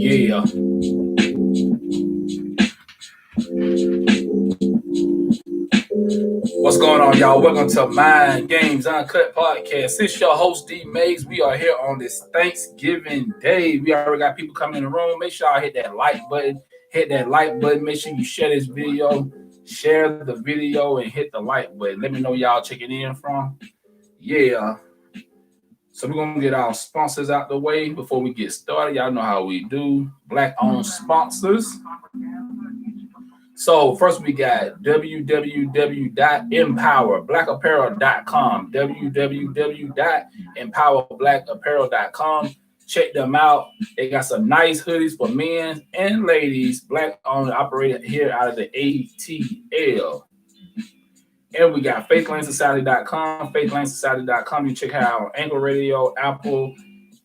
Yeah. What's going on, y'all? Welcome to Mind Games Uncut Podcast. It's your host, D Mays. We are here on this Thanksgiving Day. We already got people coming in the room. Make sure y'all hit that like button. Hit that like button. Make sure you share this video. Share the video and hit the like button. Let me know y'all checking in from. Yeah. So we're going to get our sponsors out the way before we get started. Y'all know how we do. Black-owned sponsors. So first we got www.empowerblackapparel.com, www.empowerblackapparel.com. Check them out. They got some nice hoodies for men and ladies, black owned, operated here out of the ATL. And we got faithlandsociety.com, faithlandsociety.com. You check out Anchor Radio, Apple,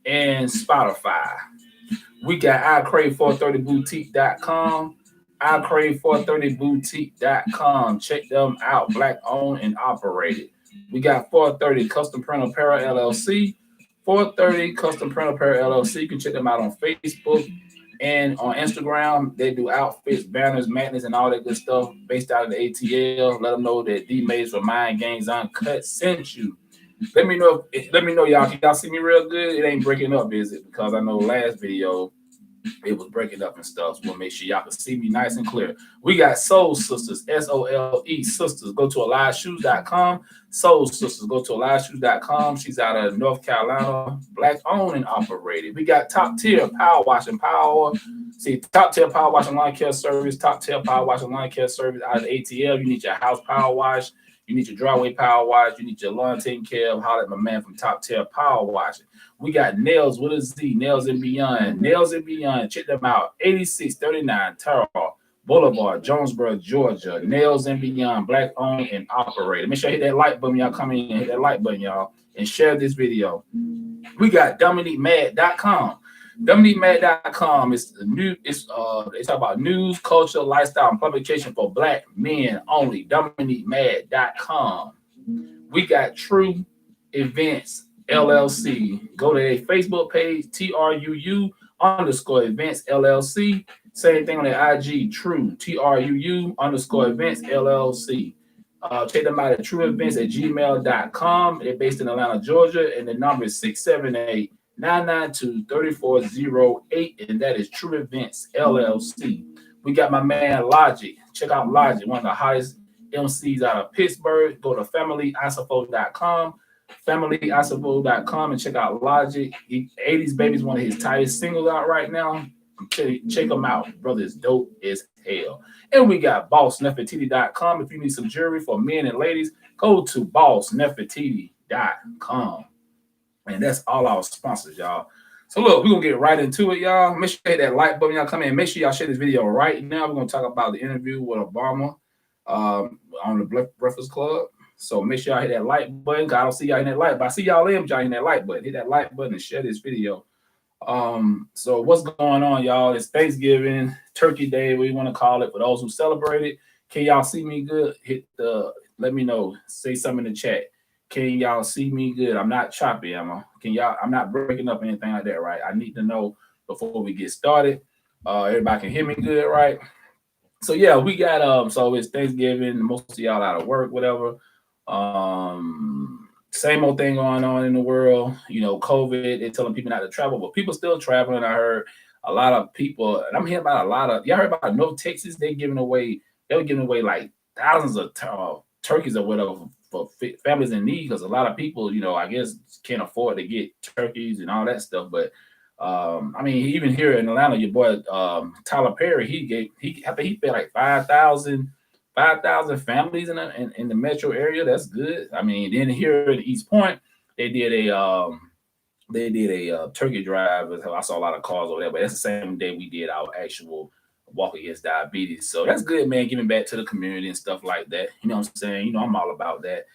and Spotify. We got iCrave430boutique.com, iCrave430boutique.com. Check them out. Black owned and operated. We got 430 Custom Print Apparel LLC. 430 Custom Print Apparel LLC. You can check them out on Facebook and on Instagram. They do outfits, banners, magnets, and all that good stuff based out of the ATL. Let them know that D Mays for Mind Games Uncut sent you. Let me know, y'all. Can y'all see me real good? It ain't breaking up, is it? Because I know last video it was breaking up and stuff. So we'll make sure y'all can see me nice and clear. We got Soul Sisters, SOLE Sisters. Go to AliveShoes.com. Soul Sisters, go to AliveShoes.com. She's out of North Carolina, black owned and operated. We got Top Tier Power Wash and Power. See, Top Tier Power Wash and Lawn Care Service. Top Tier Power Wash and Lawn Care Service out of the ATL. You need your house power wash. You need your driveway power wash. You need your lawn taken care of. Holler at my man from Top Tier Power Washing. We got Nails with a Z, Nails and Beyond. Nails and Beyond. Check them out. 8639 Terrell Boulevard, Jonesboro, Georgia. Nails and Beyond, black owned and operated. Make sure you hit that like button, y'all. Come in and hit that like button, y'all, and share this video. We got DominiqueMad.com. DominiqueMad.com is new. It's they talk about news, culture, lifestyle, and publication for black men only. DominiqueMad.com. We got True Events LLC. Go to their Facebook page, TRUU_events LLC. Same thing on their IG, True TRUU_events LLC. Check them out at trueevents@gmail.com. They're based in Atlanta, Georgia, and the number is 678-992-3408, and that is True Events LLC. We got my man Logic. Check out Logic, one of the hottest MCs out of Pittsburgh. Go to familyisofo.com, familyisofo.com, and check out Logic. 80s Baby is one of his tightest singles out right now. Check them out. Brother is dope as hell. And we got bossnefertiti.com. If you need some jewelry for men and ladies, go to bossnefertiti.com. And that's all our sponsors, y'all. So look, we're going to get right into it, y'all. Make sure you hit that like button, y'all. Come in. Make sure y'all share this video right now. We're going to talk about the interview with Obama on the Breakfast Club. So make sure y'all hit that like button. I don't see y'all in that like, but I see y'all in, y'all in that like button. Hit that like button and share this video. So what's going on, y'all? It's Thanksgiving, Turkey Day, what you want to call it, for those who celebrate it. Can y'all see me good? Let me know. Say something in the chat. Can y'all see me good? I'm not choppy, I'm not breaking up anything like that, right? I need to know before we get started. Everybody can hear me good, right? So yeah, we got so it's Thanksgiving, most of y'all out of work, whatever. Same old thing going on in the world, COVID. They're telling people not to travel, but people still traveling. I heard a lot of people, and I'm hearing about a lot of, y'all heard about North Texas? They were giving away like thousands of turkeys or whatever for families in need, because a lot of people, I guess can't afford to get turkeys and all that stuff. But I mean, even here in Atlanta, your boy Tyler Perry, I think he fed like 5,000 families in the metro area. That's good. I mean, then here at East Point, they did a turkey drive. I saw a lot of cars over there, but that's the same day we did our actual walk against diabetes. So that's good, man, giving back to the community and stuff like that. You know what I'm saying? I'm all about that.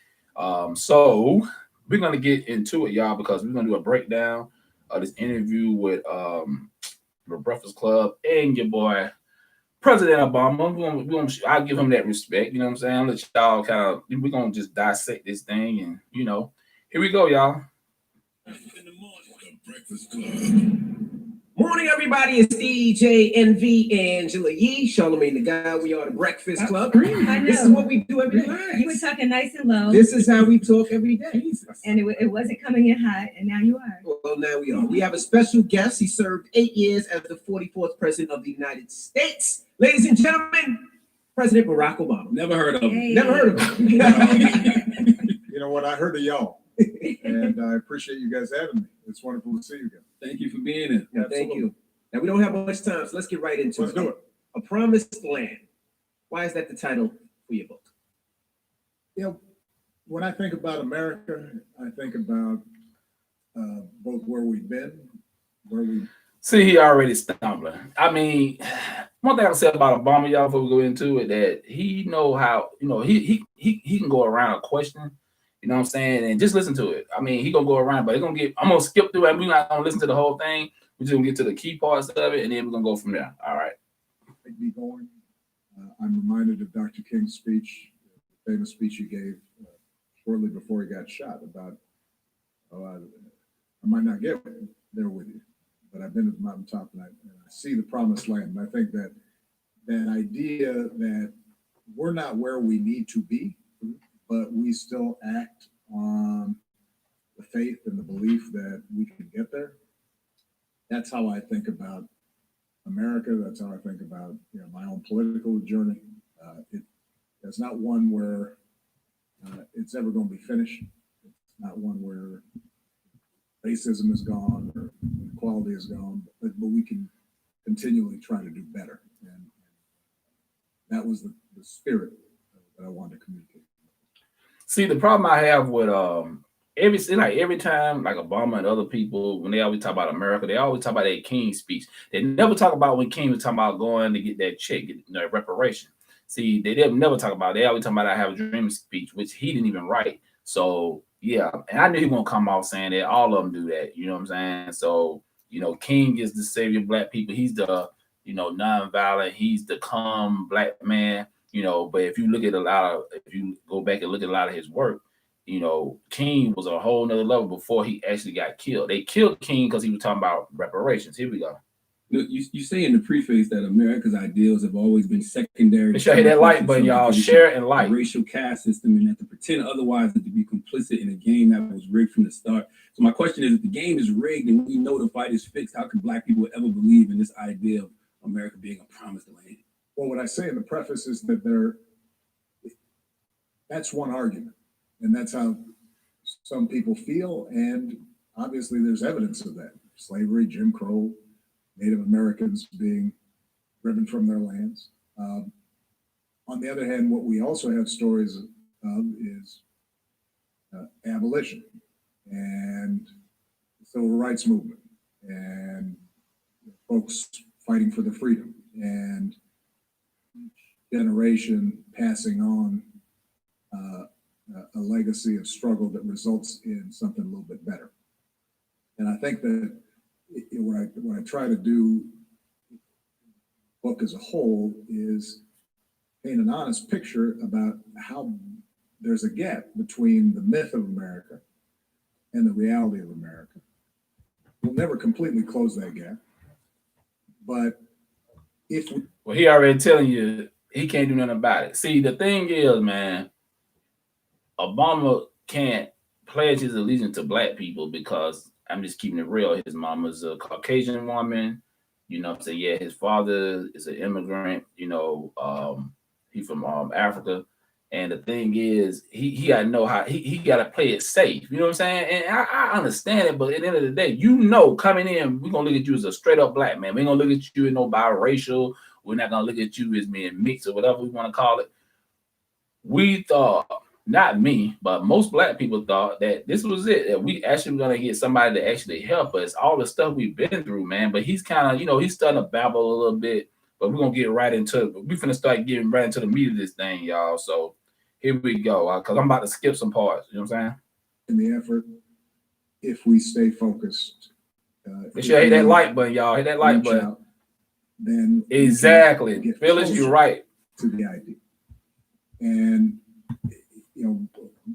So we're gonna get into it, y'all, because we're gonna do a breakdown of this interview with the Breakfast Club and your boy President Obama. I'll give him that respect. You know what I'm saying? Let y'all we're gonna just dissect this thing, and here we go, y'all. In the morning, the Breakfast Club. Morning, everybody. It's DJ NV Angela Yee, Charlamagne the Guy. We are the Breakfast Club. I know. This is what we do every day. You were talking nice and low. This is how we talk every day. And it wasn't coming in hot, and now you are. Well, now we are. We have a special guest. He served 8 years as the 44th President of the United States. Ladies and gentlemen, President Barack Obama. Never heard of him. Hey. Never heard of him. You know what? I heard of y'all, and I appreciate you guys having me. It's wonderful to see you again. Thank you for being here. Well, thank you. Now, we don't have much time, so let's get right into Let's do it. A Promised Land. Why is that the title for your book? You know, when I think about America, I think about both where we've been, where we. See, he already stumbling. I mean, one thing I say about Obama, y'all, before we go into it, that he know how, he can go around a question, you know what I'm saying, and just listen to it. I mean, he gonna go around, but I'm gonna skip through it. We're not gonna listen to the whole thing. We're just gonna get to the key parts of it, and then we're gonna go from there. All right. Be going. I'm reminded of Dr. King's speech, the famous speech he gave shortly before he got shot about, I might not get there with you, but I've been at the mountaintop and I see the promised land. And I think that idea that we're not where we need to be, but we still act on the faith and the belief that we can get there. That's how I think about America. That's how I think about my own political journey. It's not one where it's ever going to be finished. It's not one where racism is gone or equality is gone, but we can continually try to do better. And that was the spirit that I wanted to communicate. See, the problem I have with every time like Obama and other people, when they always talk about America, they always talk about that King speech. They never talk about when King was talking about going to get that check, get reparation. See, they never talk about it. They always talk about I have a dream speech, which he didn't even write. So yeah, and I knew he won't come out saying that. All of them do that. You know what I'm saying? So King is the savior of black people. He's the nonviolent. He's the calm black man. But if you go back and look at a lot of his work, King was a whole nother level before he actually got killed. They killed King because he was talking about reparations. Here we go. You say in the preface that America's ideals have always been secondary. Make sure you hit that like button, y'all. Share and like. Racial caste system, and that to pretend otherwise is to be complicit in a game that was rigged from the start. So my question is, if the game is rigged and we know the fight is fixed, how can black people ever believe in this idea of America being a promised land? Well, what I say in the preface is that that's one argument, and that's how some people feel, and obviously there's evidence of that. Slavery, Jim Crow, Native Americans being driven from their lands. On the other hand, what we also have stories of is abolition and the civil rights movement and folks fighting for the freedom and generation passing on a legacy of struggle that results in something a little bit better. And I think that what I try to do, book as a whole, is paint an honest picture about how there's a gap between the myth of America and the reality of America. We'll never completely close that gap, but well, he already telling you he can't do nothing about it. See, the thing is, man, Obama can't pledge his allegiance to black people because I'm just keeping it real. His mama's a Caucasian woman, So yeah, his father is an immigrant, he's from Africa. And the thing is, he got to know how he got to play it safe. You know what I'm saying? And I understand it, but at the end of the day, coming in, we're gonna look at you as a straight up black man. We ain't gonna look at you as no biracial. We're not gonna look at you as being mixed or whatever we want to call it. We thought, not me, but most black people thought that this was it. That we actually were gonna get somebody to actually help us. All the stuff we've been through, man. But he's kind of, he's starting to babble a little bit. But we're gonna get right into it. But we're gonna start getting right into the meat of this thing, y'all. So here we go. Because I'm about to skip some parts. You know what I'm saying? In the effort, if we stay focused. Make sure hit that like button, y'all. Hit that like button. Then exactly. Phyllis, you're right. To the idea. And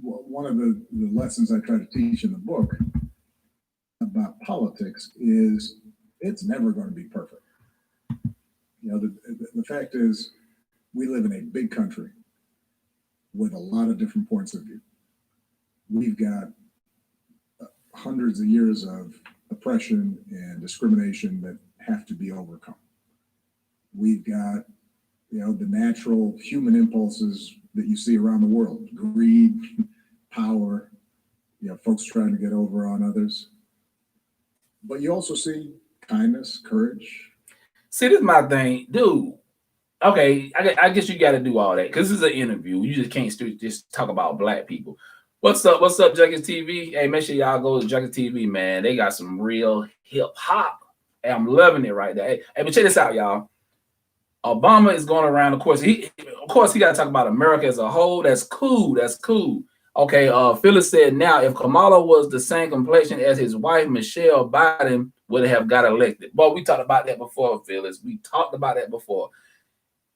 one of the lessons I try to teach in the book about politics is it's never going to be perfect. You know, the fact is, we live in a big country with a lot of different points of view. We've got hundreds of years of oppression and discrimination that have to be overcome. We've got, you know, the natural human impulses that you see around the world: greed, power, you know, folks trying to get over on others. But you also see kindness, courage. See, this is my thing, dude. Okay, I guess you got to do all that because this is an interview. You just can't just talk about black people. What's up? What's up, Junket TV? Hey, make sure y'all go to Junket TV, man. They got some real hip hop. Hey, I'm loving it right there. Hey, but check this out, y'all. Obama is going around. Of course, he got to talk about America as a whole. That's cool. That's cool. Okay. Phyllis said, now if Kamala was the same complexion as his wife Michelle, Biden would have got elected. But we talked about that before, Phyllis. We talked about that before.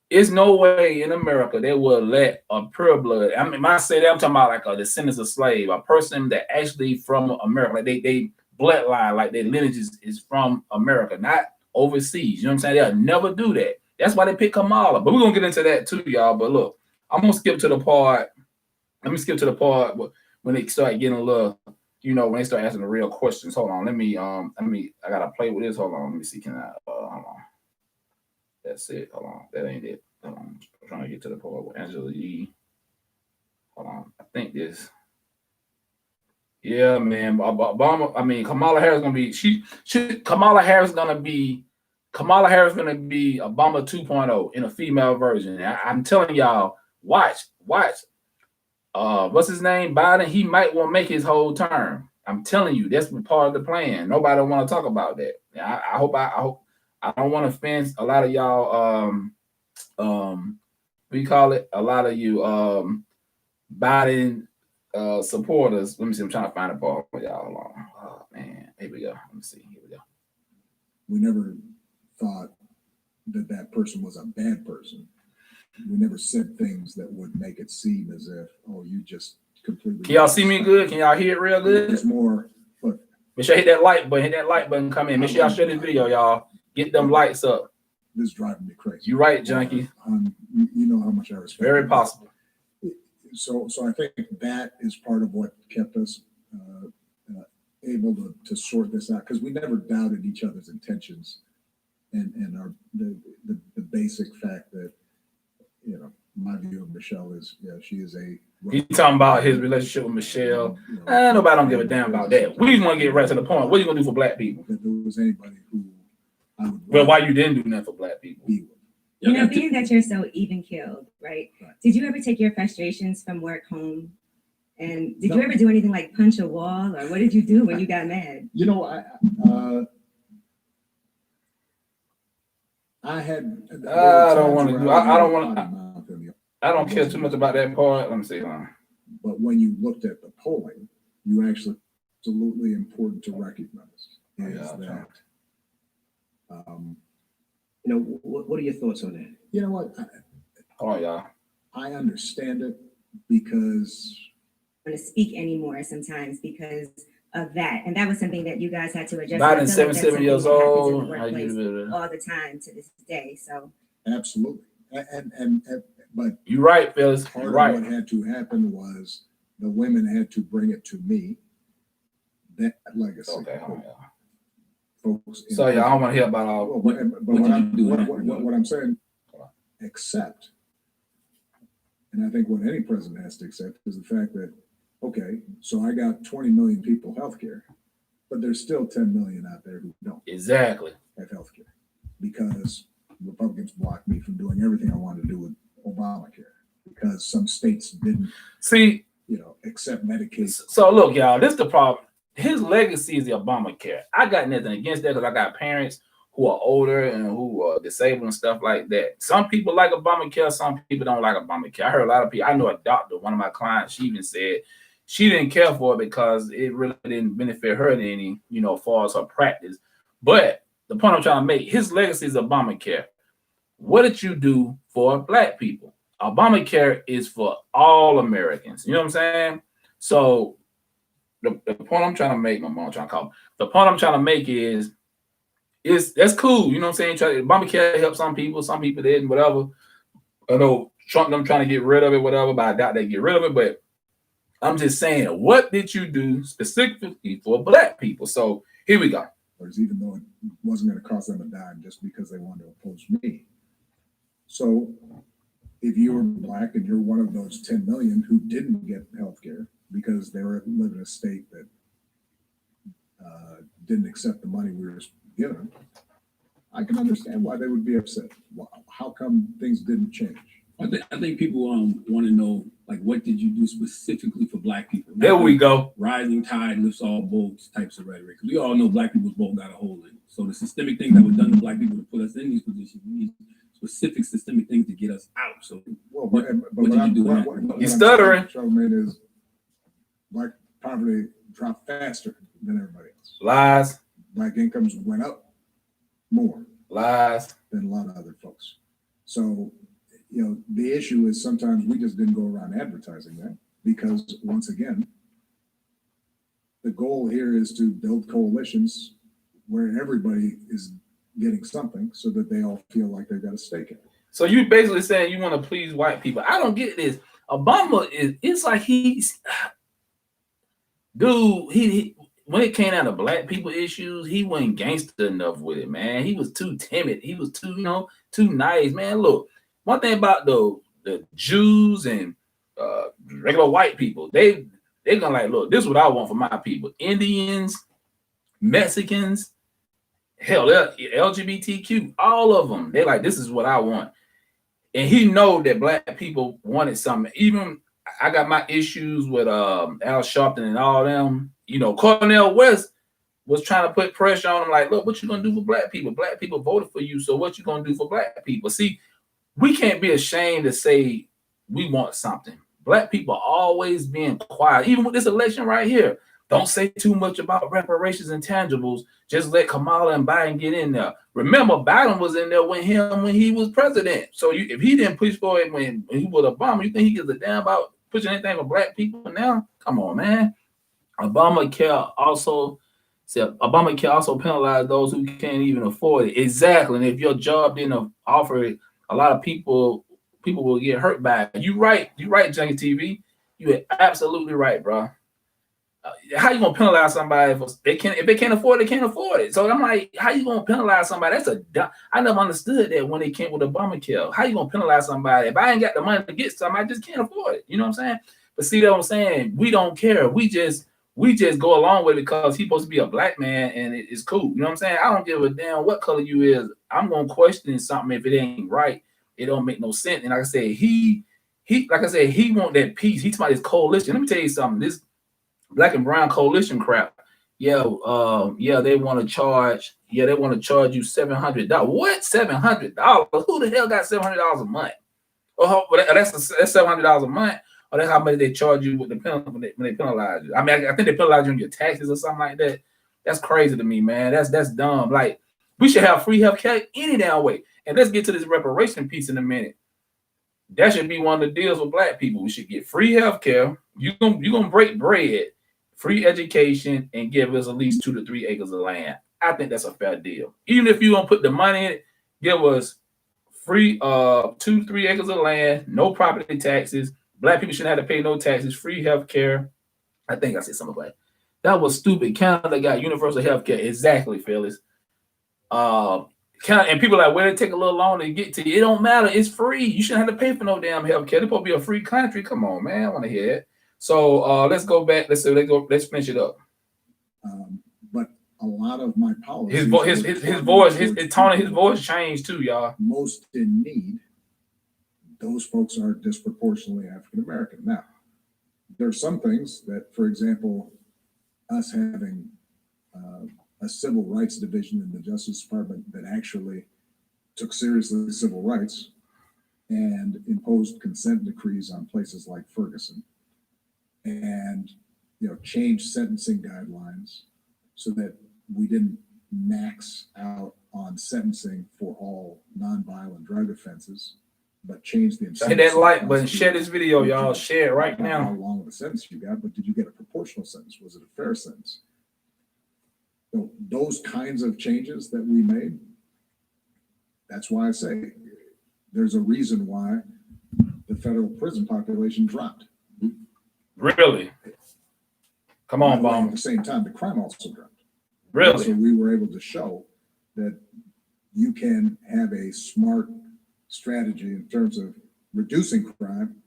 There's no way in America they will let a pure blood. I mean, when I say that, I'm talking about like a descendants of slave, a person that actually from America, like they bloodline, like their lineage is from America, not overseas. You know what I'm saying? They'll never do that. That's why they pick Kamala. But we're gonna get into that too, y'all. But look, I'm gonna skip to the part. Let me skip to the part when they start getting a little, you know, when they start asking the real questions. Hold on, let me. I gotta play with this. Hold on, let me see. Can I? Hold on. That's it. Hold on, that ain't it. Hold on, I'm trying to get to the part with Angela Yee. Hold on, I think this. Yeah, man. Obama. I mean, Kamala Harris gonna be. Kamala Harris gonna be Obama 2.0 in a female version. I'm telling y'all, watch. What's his name? Biden. He might want to make his whole term. I'm telling you, that's part of the plan. Nobody want to talk about that. I hope I don't want to offend a lot of y'all. We call it a lot of you Biden supporters. Let me see. I'm trying to find a part for y'all. Hold on. Oh man, here we go. Let me see. Here we go. We never thought that person was a bad person. We never said things that would make it seem as if, oh, you just completely. Can y'all see me good? Can y'all hear it real good? There's more. Look, make sure you hit that like button. Hit that like button. Come in. Make sure y'all share this video, y'all. Get them lights up. This is driving me crazy. You're right, Junkie. You know how much I respect. Very possible. So I think that is part of what kept us able to sort this out, because we never doubted each other's intentions, and the basic fact that, you know, my view of Michelle is, yeah, she is a. He's talking about his relationship with Michelle. Nobody don't give a damn about that. We just want to get right to the point. What are you gonna do for black people? If there was anybody who I would. Well, why you didn't do nothing for black people? You know, being that you're so even keeled, right? Did you ever take your frustrations from work home? And did you ever do anything like punch a wall, or what did you do when you got mad? You know, I had. I don't want to do. I don't want to. I don't care too much about that part. Let me see. But when you looked at the polling, you actually absolutely important to recognize is that. You know, what are your thoughts on that? You know what? I understand it because. I don't want to speak anymore sometimes because of that, and that was something that you guys had to adjust. Biden's 77 years old. All the time to this day. So absolutely, and but you're right, Phyllis. Part of what had to happen was the women had to bring it to me. That legacy. Okay. Folks. So yeah, I don't want to hear about all. But what I'm saying, accept, and I think what any president has to accept is the fact that, okay, so I got 20 million people healthcare, but there's still 10 million out there who don't exactly have healthcare because Republicans blocked me from doing everything I wanted to do with Obamacare because some states didn't accept Medicaid. So look, y'all, this is the problem. His legacy is the Obamacare. I got nothing against that because I got parents who are older and who are disabled and stuff like that. Some people like Obamacare, some people don't like Obamacare. I heard a lot of people. I know a doctor, one of my clients, she even said she didn't care for it because it really didn't benefit her in any, as far as her practice. But the point I'm trying to make, his legacy is Obamacare. What did you do for black people? Obamacare is for all Americans. You know what I'm saying? So the point I'm trying to make, my mom trying to call me. The point I'm trying to make is that's cool. You know what I'm saying? Obamacare helped some people didn't, whatever. I know Trump them trying to get rid of it, whatever, but I doubt they get rid of it. But I'm just saying, what did you do specifically for black people? So here we go. Whereas even though it wasn't going to cost them a dime just because they wanted to oppose me. So if you were black and you're one of those 10 million who didn't get health care because they were living in a state that didn't accept the money we were given, I can understand why they would be upset. How come things didn't change? I think people want to know, like, what did you do specifically for black people? There we go. Rising tide lifts all boats types of rhetoric. We all know black people's boat got a hole in it. So the systemic things that were done to black people to put us in these positions, we need specific systemic things to get us out. So what did you do? You're stuttering. Charlamagne, is black poverty dropped faster than everybody else. Lies. Black incomes went up more. Lies. Than a lot of other folks. So, you know, the issue is sometimes we just didn't go around advertising that because, once again, the goal here is to build coalitions where everybody is getting something so that they all feel like they've got a stake in it. So you basically saying you want to please white people. I don't get this. Obama it's like he's, dude, he when it came down to black people issues, he wasn't gangster enough with it, man. He was too timid. He was too, too nice, man. Look, one thing about the Jews and regular white people, they're gonna like, look, this is what I want for my people. Indians, Mexicans, hell, LGBTQ, all of them. They're like, this is what I want. And he know that black people wanted something. Even I got my issues with Al Sharpton and all them. You know, Cornel West was trying to put pressure on him, like, look, what you gonna do for black people? Black people voted for you, so what you gonna do for black people? See, we can't be ashamed to say we want something. Black people always being quiet, even with this election right here. Don't say too much about reparations and tangibles. Just let Kamala and Biden get in there. Remember, Biden was in there with him when he was president. So if he didn't push for it when he was Obama, you think he gives a damn about pushing anything for black people now? Come on, man. Obamacare also penalized those who can't even afford it. Exactly. And if your job didn't offer it, a lot of people will get hurt by it. You right, Junkie TV. You are absolutely right, bro. How you gonna penalize somebody if they can't afford it, they can't afford it? So I'm like, how you gonna penalize somebody? I never understood that when they came with Obamacare. How you gonna penalize somebody? If I ain't got the money to get something, I just can't afford it. You know what I'm saying? But see what I'm saying? We don't care. We just go along with it because he's supposed to be a black man and it's cool. You know what I'm saying? I don't give a damn what color you is. I'm gonna question something if it ain't right. It don't make no sense. And like I said, he want that peace. He's about his coalition. Let me tell you something. This black and brown coalition crap. They want to charge you $700. What? $700? Who the hell got $700 a month? Oh, that's $700 a month. Or that's how much they charge you with the penalty when they penalize you. I mean, I think they penalize you on your taxes or something like that. That's crazy to me, man. That's dumb. Like, we should have free health care any damn way. And let's get to this reparation piece in a minute. That should be one of the deals with black people. We should get free health care. You're gonna break bread, free education, and give us at least 2 to 3 acres of land. I think that's a fair deal. Even if you don't put the money in it, give us free 2 to 3 acres of land, no property taxes. Black people shouldn't have to pay no taxes, free health care. I think I said something like that. That was stupid. Canada got universal health care. Exactly, Phyllis. And people are like, well, it take a little longer to get to you. It don't matter. It's free. You shouldn't have to pay for no damn health care. It's supposed to be a free country. Come on, man. I want to hear it. So let's go back. Let's finish it up. But a lot of my policies, his voice changed too, y'all. Most in need, those folks are disproportionately African American. Now, there are some things that, for example, us having a civil rights division in the Justice Department that actually took seriously civil rights and imposed consent decrees on places like Ferguson, and changed sentencing guidelines so that we didn't max out on sentencing for all nonviolent drug offenses, but changed the hit that like button, share this video, y'all. Share it right now. How long of a sentence you got, but did you get a proportional sentence? Was it a fair sentence? those kinds of changes that we made, that's why I say there's a reason why the federal prison population dropped. Really? Come on, At Bomb. the same time, the crime also dropped. Really? So we were able to show that you can have a smart strategy in terms of reducing crime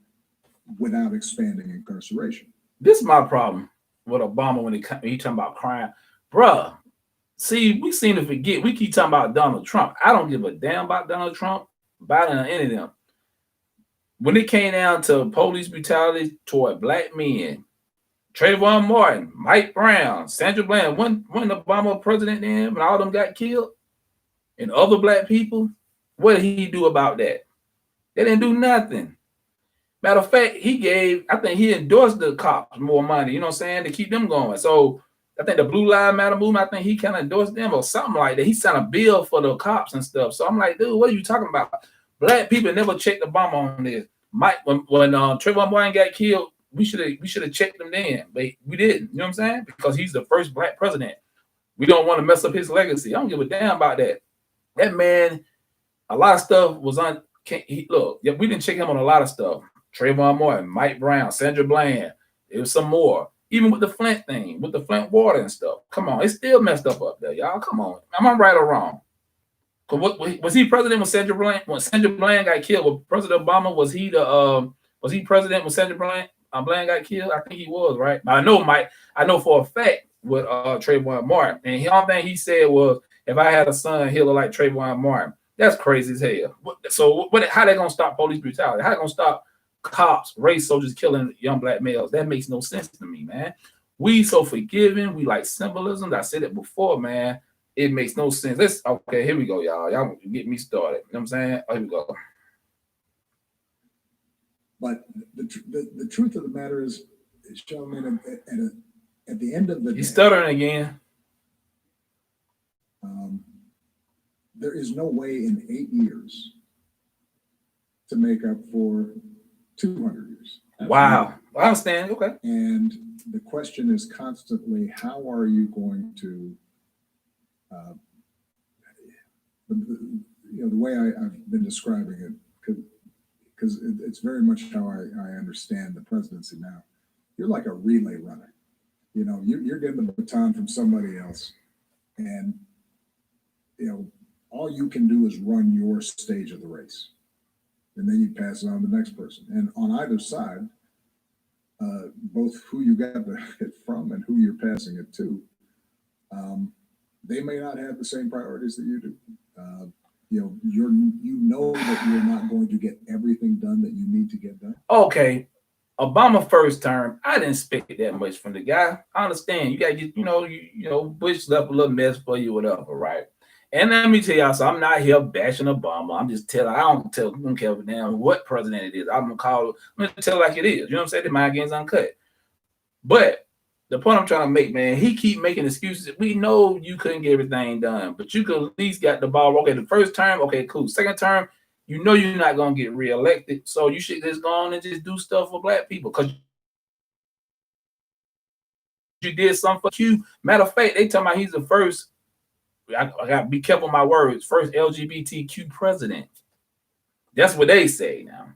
without expanding incarceration. This is my problem with Obama when he talking about crime. Bruh, see, we seem to forget. We keep talking about Donald Trump. I don't give a damn about Donald Trump, Biden, or any of them. When it came down to police brutality toward black men, Trayvon Martin, Mike Brown, Sandra Bland, when Obama president then, when all of them got killed, and other black people, what did he do about that? They didn't do nothing. Matter of fact, I think he endorsed the cops more money, you know what I'm saying, to keep them going. So I think the Blue Lives Matter movement, I think he kind of endorsed them or something like that. He signed a bill for the cops and stuff. So I'm like, dude, what are you talking about? Black people never checked the bomb on this. Mike, when Trayvon Martin got killed, we should have checked him then, but we didn't. You know what I'm saying? Because he's the first black president. We don't want to mess up his legacy. I don't give a damn about that. That man, a lot of stuff was on. Look, we didn't check him on a lot of stuff. Trayvon Martin, Mike Brown, Sandra Bland. There was some more. Even with the Flint thing, with the Flint water and stuff. Come on, it's still messed up there, y'all. Come on. Am I right or wrong? Was he president when Sandra Bland? When Sandra Bland got killed, with President Obama, was he president when Sandra Bland got killed? I think he was, right? But I know for a fact with Trayvon Martin, and the only thing he said was, if I had a son, he'll look like Trayvon Martin. That's crazy as hell. So how they gonna stop police brutality? How they gonna stop cops, race soldiers killing young black males? That makes no sense to me, man. We so forgiving. We like symbolism. I said it before, man. It makes no sense. Okay, here we go, y'all. Y'all get me started. You know what I'm saying? Here we go. But the truth of the matter is, gentlemen, at the end of the day, he's stuttering again. there is no way in 8 years to make up for 200 years. Wow. I understand. Okay. And the question is constantly, how are you going to, the way I've been describing it, because it's very much how I understand the presidency now. You're like a relay runner. You're getting the baton from somebody else, and all you can do is run your stage of the race, and then you pass it on to the next person. And on either side, both who you got it from and who you're passing it to, they may not have the same priorities that you do. You know that you're not going to get everything done that you need to get done. Okay. Obama first term, I didn't expect that much from the guy. I understand. You got to get, Bush left a little mess for you, whatever, right? And let me tell y'all, so I'm not here bashing Obama. I'm just telling, I don't care damn what president it is. I'm going to tell it like it is. You know what I'm saying? The mind game's uncut. But the point I'm trying to make, man, he keep making excuses. We know you couldn't get everything done, but you could at least got the ball. Okay, the first term, okay, cool. Second term, you know you're not going to get reelected. So you should just go on and just do stuff for black people, because you did something for Q. Matter of fact, they talking about he's the first, I got to be careful with my words, first LGBTQ president. That's what they say now.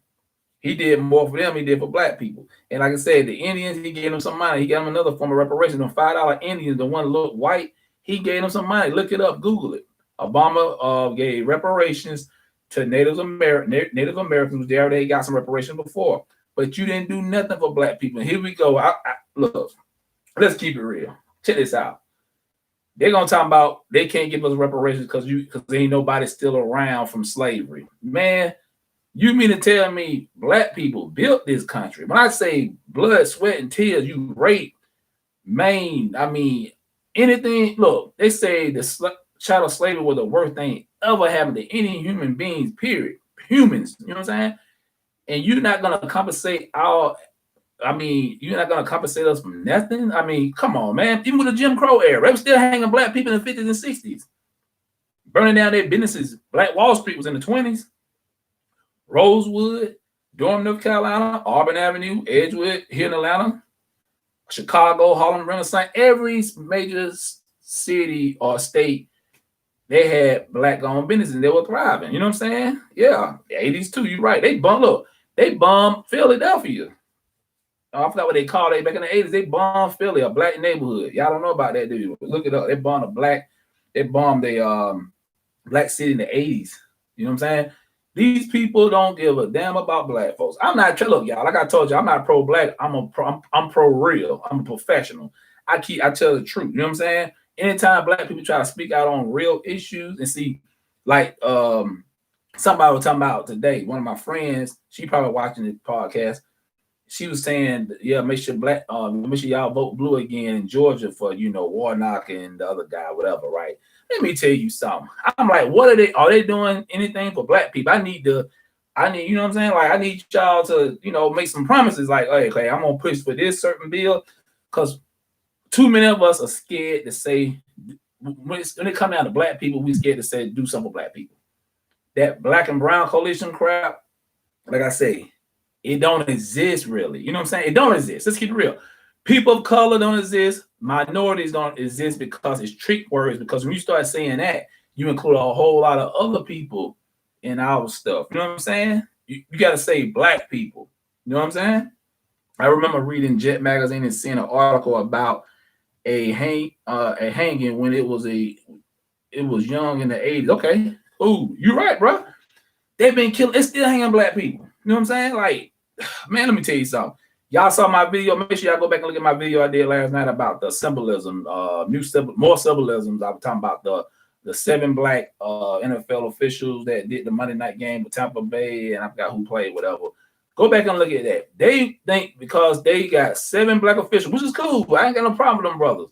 He did more for them than he did for black people. And like I said, the Indians, he gave them some money. He gave them another form of reparation. The $5 Indians, the one looked white, he gave them some money. Look it up, Google it. Obama gave reparations to Native Americans. They already got some reparations before. But you didn't do nothing for black people. And here we go. Look, let's keep it real. Check this out. They're going to talk about they can't give us reparations because ain't nobody still around from slavery. Man, you mean to tell me black people built this country? When I say blood, sweat, and tears, you rape, maim, anything. Look, they say the chattel slavery was the worst thing ever happened to any human beings, period. Humans, you know what I'm saying? And you're not going to compensate you're not going to compensate us from nothing? Come on, man. Even with the Jim Crow era, they were still hanging black people in the 50s and 60s. Burning down their businesses. Black Wall Street was in the 20s. Rosewood, Durham, North Carolina, Auburn Avenue, Edgewood here in Atlanta, Chicago, Harlem Renaissance, every major city or state, they had black-owned businesses and they were thriving. You know what I'm saying? Yeah, the 80s too. You're right. They bombed Philadelphia. I forgot what they called it back in the 80s. They bombed Philly, a black neighborhood. Y'all don't know about that, do you? Look it up. They bombed a black city in the 80s. You know what I'm saying? These people don't give a damn about black folks. I'm not look, y'all. Like I told you, I'm not pro-black. I'm pro-real. I'm a professional. I tell the truth. You know what I'm saying? Anytime black people try to speak out on real issues and see, like somebody was talking about today, one of my friends, she probably watching this podcast. She was saying, yeah, make sure y'all vote blue again in Georgia for, Warnock and the other guy, whatever, right? Let me tell you something. I'm like, what are they doing anything for black people? I need, you know what I'm saying? Like, I need y'all to, make some promises like, hey, okay, I'm going to push for this certain bill, because too many of us are scared to say, when it comes down to black people, we scared to say, do something for black people. That black and brown coalition crap, like I say, it don't exist really. You know what I'm saying? It don't exist. Let's keep it real. People of color don't exist. Minorities don't exist because it's trick words. Because when you start saying that, you include a whole lot of other people in our stuff. You know what I'm saying? You got to say black people. You know what I'm saying? I remember reading Jet Magazine and seeing an article about a hanging when it was young in the 80s. Okay. Ooh, you're right, bro. They've been killing. It's still hanging black people. You know what I'm saying? Like, man, let me tell you something. Y'all saw my video. Make sure y'all go back and look at my video I did last night about the symbolism, more symbolisms. I was talking about the 7 black NFL officials that did the Monday night game with Tampa Bay, and I forgot who played, whatever. Go back and look at that. They think because they got 7 black officials, which is cool. I ain't got no problem with them brothers.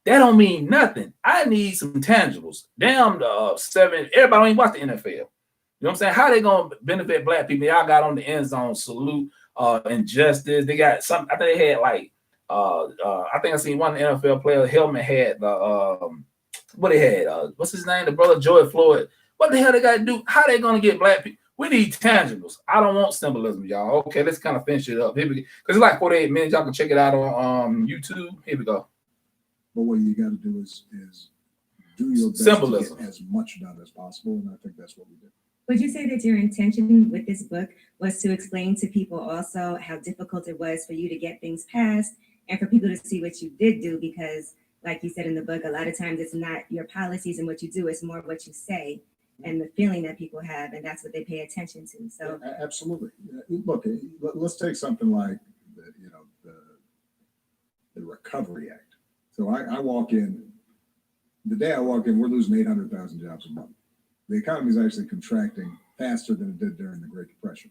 That don't mean nothing. I need some tangibles. Damn, the 7. Everybody don't even watch the NFL. You know what I'm saying? How they gonna benefit black people? Y'all got on the end zone salute, injustice. They got some. I think they had like, I think I seen one NFL player helmet had the what they had. What's his name? The brother Joy Floyd. What the hell they got to do? How they gonna get black people? We need tangibles. I don't want symbolism, y'all. Okay, let's kind of finish it up. Here we go. Because it's like 48 minutes. Y'all can check it out on YouTube. Here we go. But what you got to do is do your best Symbolism. to get as much done as possible, and I think that's what we did. Would you say that your intention with this book was to explain to people also how difficult it was for you to get things passed and for people to see what you did do? Because like you said in the book, a lot of times it's not your policies and what you do, it's more what you say and the feeling that people have, and that's what they pay attention to. So Absolutely. Look, let's take something like the Recovery Act. So I walk in, the day I walk in, we're losing 800,000 jobs a month. The economy is actually contracting faster than it did during the Great Depression.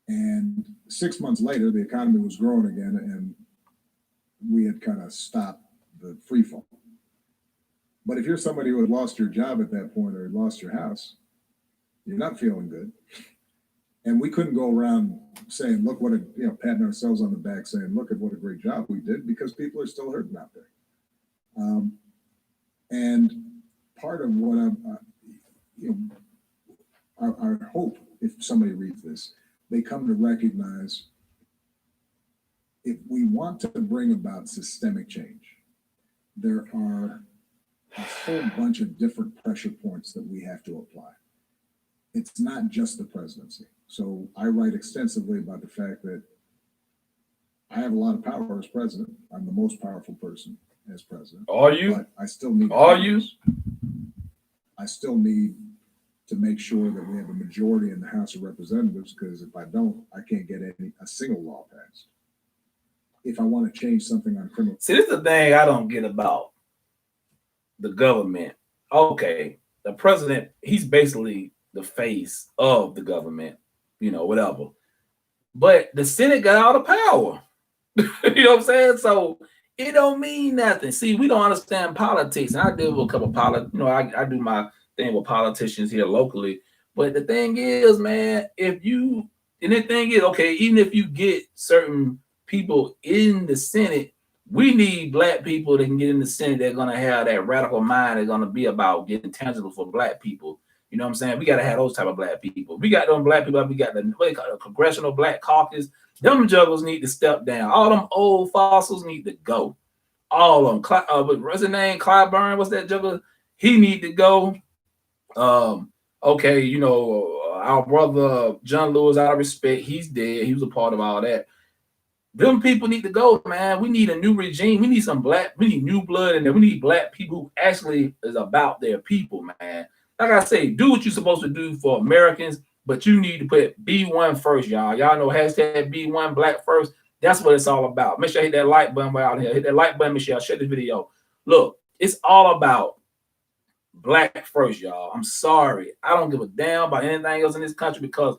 And 6 months later, the economy was growing again, and we had kind of stopped the free fall. But if you're somebody who had lost your job at that point or had lost your house, you're not feeling good. And we couldn't go around saying, look what patting ourselves on the back saying, look at what a great job we did, because people are still hurting out there. And part of what I hope if somebody reads this, they come to recognize if we want to bring about systemic change, there are a whole bunch of different pressure points that we have to apply. It's not just the presidency. So I write extensively about the fact that I have a lot of power as president. I'm the most powerful person as president. Are you? But I still need. Are you? I still need to make sure that we have a majority in the House of Representatives, because if I don't, I can't get a single law passed. If I want to change something on criminal. See, this is the thing I don't get about the government. Okay, the president, he's basically the face of the government, whatever. But the Senate got all the power. You know what I'm saying? So it don't mean nothing. See, we don't understand politics. And I deal with a couple of I do my thing with politicians here locally. But the thing is, man, even if you get certain people in the Senate, we need black people that can get in the Senate. They're going to have that radical mind. They're going to be about getting tangible for black people. You know what I'm saying? We got to have those type of black people. We got them black people. We got the Congressional Black Caucus. Them juggles need to step down. All them old fossils need to go. All of them. What's his name? Clyburn. What's that juggler? He need to go. Okay, you know, our brother John Lewis, out of respect, he's dead. He was a part of all that. Them people need to go, man. We need a new regime. We need we need new blood in there. We need black people who actually is about their people, man. Like I say, do what you're supposed to do for Americans, but you need to put B1 first, y'all. Y'all know hashtag B1 Black First. That's what it's all about. Make sure you hit that like button right out here. Hit that like button, make sure y'all share the video. Look, it's all about Black first, y'all. I'm sorry. I don't give a damn about anything else in this country because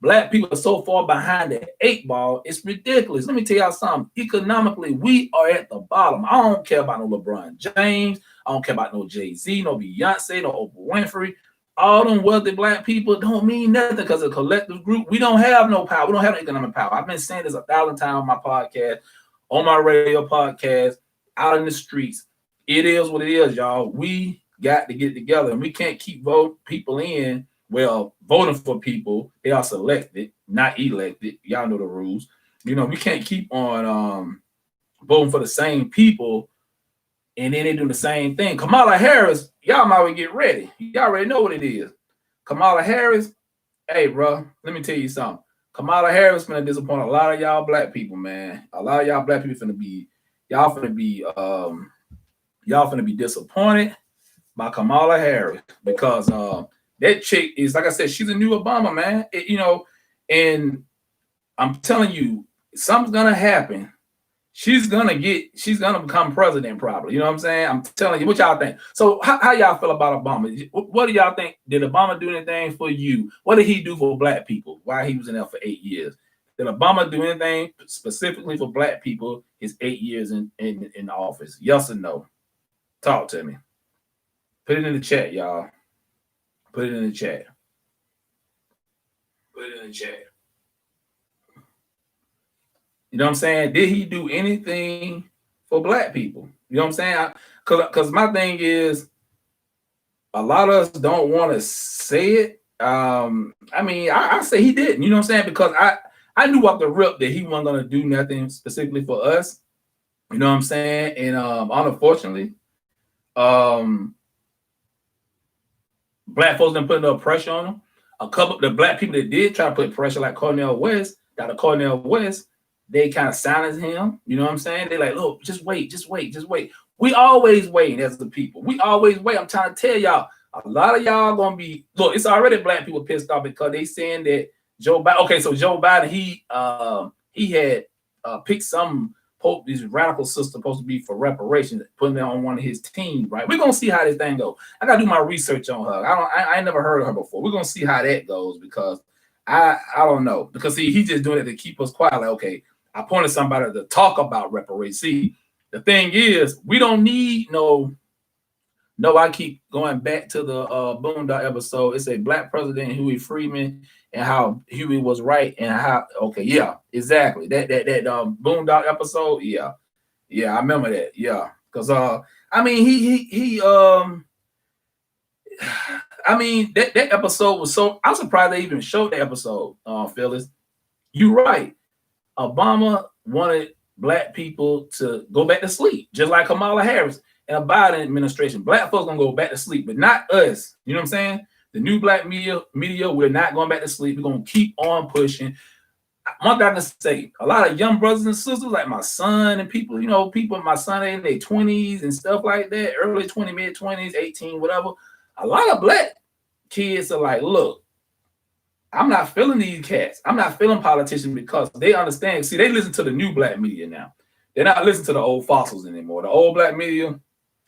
black people are so far behind the 8 ball. It's ridiculous. Let me tell y'all something. Economically, we are at the bottom. I don't care about no LeBron James. I don't care about no Jay-Z, no Beyonce, no Oprah Winfrey. All them wealthy black people don't mean nothing because a collective group, we don't have no power. We don't have economic power. I've been saying this 1,000 times on my podcast, on my radio podcast, out in the streets. It is what it is, y'all. We got to get it together, and we can't keep voting people in. Well, voting for people, they are selected, not elected. Y'all know the rules. You know, we can't keep on voting for the same people, and then they do the same thing. Kamala Harris, y'all might well get ready. Y'all already know what it is. Kamala Harris, hey, bro, let me tell you something. Kamala Harris finna disappoint a lot of y'all black people, man. A lot of y'all black people finna be disappointed by Kamala Harris because that chick is, like I said, she's a new Obama, man. You know, and I'm telling you, something's gonna happen. She's gonna become president, probably. You know what I'm saying? I'm telling you, what y'all think? So, how y'all feel about Obama? What do y'all think? Did Obama do anything for you? What did he do for black people while he was in there for 8 years? Did Obama do anything specifically for black people his 8 years in office? Yes or no? Talk to me. Put it in the chat, y'all. Put it in the chat. Put it in the chat. You know what I'm saying? Did he do anything for black people? You know what I'm saying? Because my thing is, a lot of us don't want to say it. I mean, I say he didn't. You know what I'm saying? Because I knew off the rip that he wasn't going to do nothing specifically for us. You know what I'm saying? And unfortunately, black folks didn't put enough pressure on him. A couple of the black people that did try to put pressure, like Cornel West, Dr. Cornel West, they kind of silenced him. You know what I'm saying? They're like, look, just wait. We always waiting as the people. We always wait. I'm trying to tell y'all, a lot of y'all gonna be, look, it's already black people pissed off because they saying that Joe Biden, okay, so Joe Biden, he had picked some Pope, this radical sister supposed to be for reparations, putting it on one of his teams, right? We're gonna see how this thing goes. I gotta do my research on her. I never heard of her before. We're gonna see how that goes because I don't know. Because see, he's just doing it to keep us quiet. Like, okay, I appointed somebody to talk about reparations. See, the thing is, we don't need no, I keep going back to the Boondock episode. It's a black president, Huey Freeman, and how Huey was right, and how, okay, yeah, exactly. That Boondock episode, yeah, I remember that, yeah. Because I mean, I mean, that episode was so, I'm surprised they even showed the episode, Phyllis. You're right. Obama wanted black people to go back to sleep, just like Kamala Harris and a Biden administration. Black folks gonna go back to sleep, but not us. You know what I'm saying? The new black media, we're not going back to sleep. We're gonna keep on pushing. One thing I can say, a lot of young brothers and sisters, like my son and people, you know, my son in their 20s and stuff like that, early 20s, mid 20s, 18, whatever. A lot of black kids are like, look, I'm not feeling these cats. I'm not feeling politicians because they understand. See, they listen to the new black media now. They're not listening to the old fossils anymore. The old black media,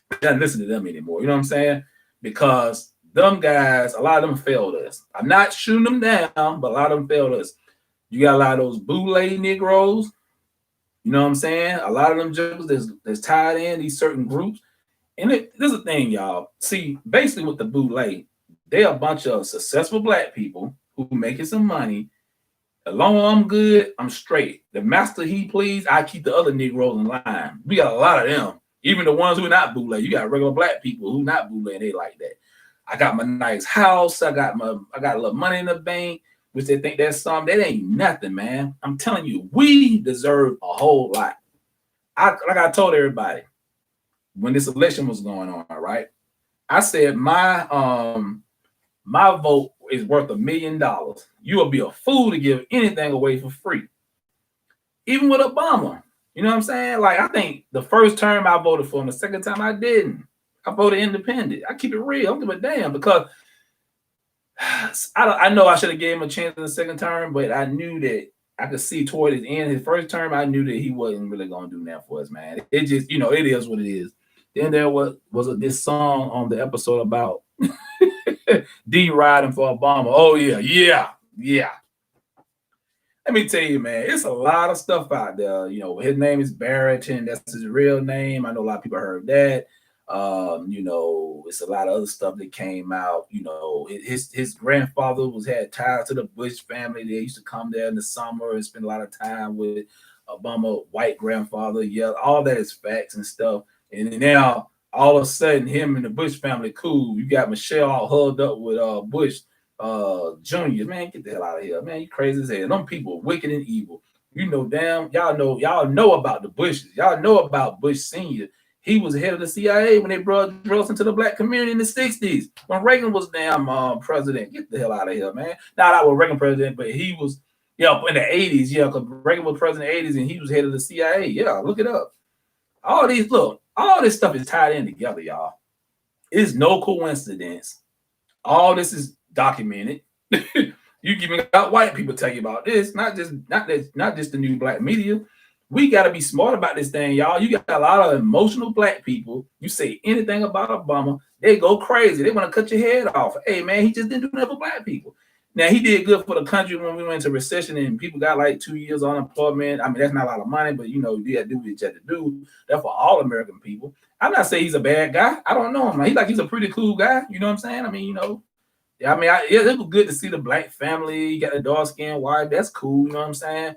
they don't listen to them anymore. You know what I'm saying? Because them guys, a lot of them failed us. I'm not shooting them down, but a lot of them failed us. You got a lot of those boule Negroes. You know what I'm saying? A lot of them jokers that's tied in these certain groups. And there's a thing, y'all. See, basically with the boule, they're a bunch of successful black people who making some money. As long as I'm good, I'm straight. The master he please, I keep the other Negroes in line. We got a lot of them. Even the ones who are not boule. You got regular black people who not boule, and they like that. I got my nice house. I got a little money in the bank, which they think that's something. That ain't nothing, man. I'm telling you, we deserve a whole lot. Like I told everybody, when this election was going on, right? I said my vote is worth $1 million. You will be a fool to give anything away for free. Even with Obama, you know what I'm saying? Like, I think the first term I voted for, and the second time I didn't. I voted independent. I keep it real. I don't give a damn, because I know I should have gave him a chance in the second term, but I knew that I could see toward his end, his first term, I knew that he wasn't really going to do that for us, man. It just, you know, it is what it is. Then there was this song on the episode about D riding for Obama. Oh, yeah. Let me tell you, man, it's a lot of stuff out there. You know, his name is Barrington. That's his real name. I know a lot of people heard that. You know, it's a lot of other stuff that came out. You know, his grandfather had ties to the Bush family. They used to come there in the summer and spend a lot of time with Obama, white grandfather. Yeah, all that is facts and stuff. And now all of a sudden, him and the Bush family cool. You got Michelle all hugged up with Bush Junior. Man, get the hell out of here, man. You crazy as hell. Them people wicked and evil. You know, damn, y'all know about the Bushes. Y'all know about Bush Senior. He was head of the CIA when they brought drugs into the black community in the 60s. When Reagan was damn president. Get the hell out of here, man. Not was Reagan president, but he was, in the 80s, because Reagan was president in the 80s and he was head of the CIA. Yeah, look it up. All this stuff is tied in together, y'all. It's no coincidence. All this is documented. You even got white people tell you about this, not just the new black media. We got to be smart about this thing, y'all. You got a lot of emotional black people. You say anything about Obama, they go crazy. They want to cut your head off. Hey, man, he just didn't do nothing for black people. Now, he did good for the country when we went into recession and people got like 2 years unemployment. I mean, that's not a lot of money, but, you got to do what you have to do. That's for all American people. I'm not saying he's a bad guy. I don't know him. He's a pretty cool guy. You know what I'm saying? I mean, it was good to see the black family. You got a dark-skinned wife. That's cool. You know what I'm saying?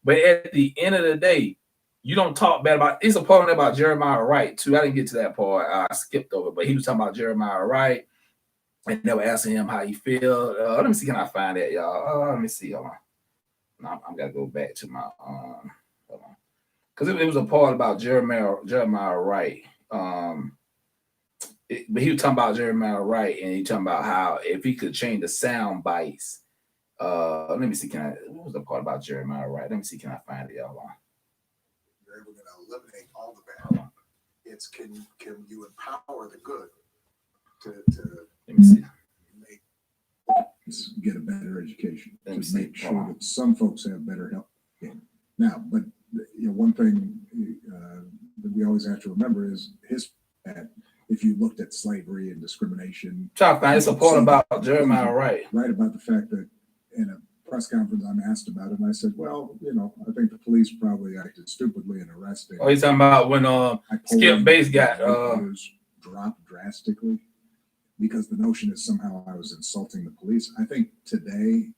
But at the end of the day, you don't talk bad about. It's a part about Jeremiah Wright too. I didn't get to that part. I skipped over, but he was talking about Jeremiah Wright, and they were asking him how he feel. Let me see, can I find that, y'all? Let me see. Hold on. No, I'm gotta go back to my hold on, because it was a part about Jeremiah Wright. But he was talking about Jeremiah Wright, and he talking about how if he could change the sound bites. Let me see. What was the part about Jeremiah Wright? Let me see. Can I find it, y'all? You're able to eliminate all the bad. It's can you empower the good to let me see. Get a better education to make sure that some folks have better health. Yeah. Now, but one thing that we always have to remember is that if you looked at slavery and discrimination, it's a part about Jeremiah Wright. Right, about the fact that in a press conference I'm asked about it, and I said, well, I think the police probably acted stupidly in arresting. Oh, he's talking about when Skip Bates got dropped drastically because the notion is somehow I was insulting the police. I think today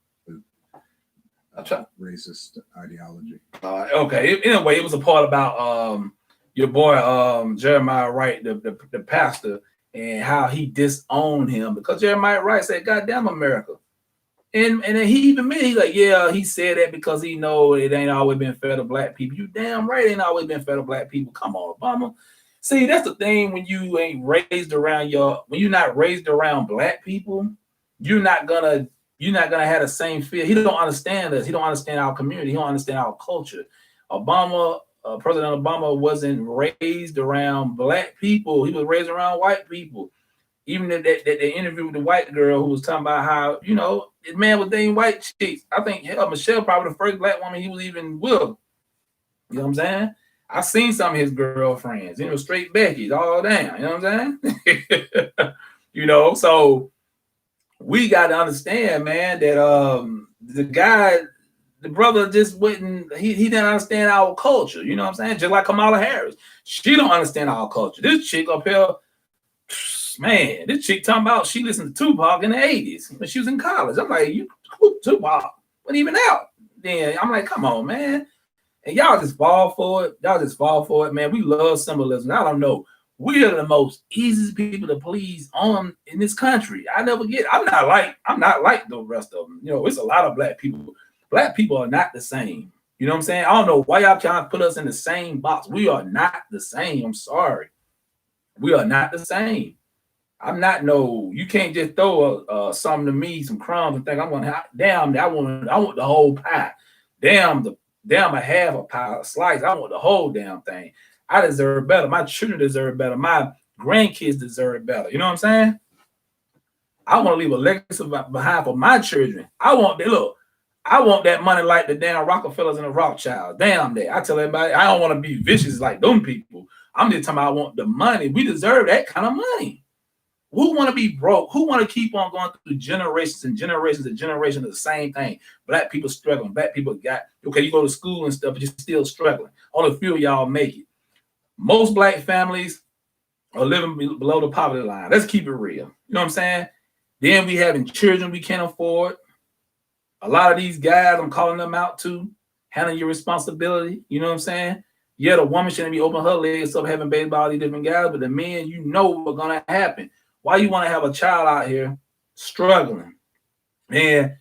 racist ideology. Okay. Anyway, it was a part about your boy Jeremiah Wright, the pastor, and how he disowned him because Jeremiah Wright said, "Goddamn America." And then he even admitted, he's like, yeah, he said that because he know it ain't always been fair to black people. You damn right it ain't always been fair to black people. Come on, Obama. See, that's the thing when you ain't raised around when you're not raised around black people, you're not gonna have the same feel. He don't understand us. He don't understand our community. He don't understand our culture. President Obama wasn't raised around black people. He was raised around white people. Even that they interviewed with the white girl who was talking about how, this man was dating white chicks. I think Michelle probably the first black woman he was even with. You know what I'm saying? I've seen some of his girlfriends, straight Becky's, all down. You know what I'm saying? So we got to understand, man, that the brother just wouldn't, he didn't understand our culture. You know what I'm saying? Just like Kamala Harris. She don't understand our culture. This chick up here, man, this chick talking about she listened to Tupac in the 80s when she was in college. I'm like, Tupac wasn't even out then. I'm like, come on, man. And y'all just fall for it. Man. We love symbolism. I don't know. We are the most easiest people to please in this country. I'm not like the rest of them. It's a lot of black people. Black people are not the same. You know what I'm saying? I don't know why y'all trying to put us in the same box. We are not the same. I'm sorry. We are not the same. I'm not no. You can't just throw something to me, some crumbs, and think I'm gonna. Damn, I want the whole pie. Damn a half a pie, a slice. I want the whole damn thing. I deserve better. My children deserve better. My grandkids deserve better. You know what I'm saying? I want to leave a legacy behind for my children. I want that money like the damn Rockefellers and the Rothschilds. Damn that. I tell everybody, I don't want to be vicious like them people. I'm just talking about I want the money. We deserve that kind of money. Who want to be broke? Who want to keep on going through generations and generations and generations of the same thing? Black people struggling. Black people you go to school and stuff, but you're still struggling. Only a few of y'all make it. Most black families are living below the poverty line. Let's keep it real. You know what I'm saying? Then we having children we can't afford. A lot of these guys, I'm calling them out too. Handling your responsibility. You know what I'm saying? Yeah, the woman shouldn't be opening her legs up having babies by all these different guys, but the men, you know what's going to happen. Why you want to have a child out here struggling? And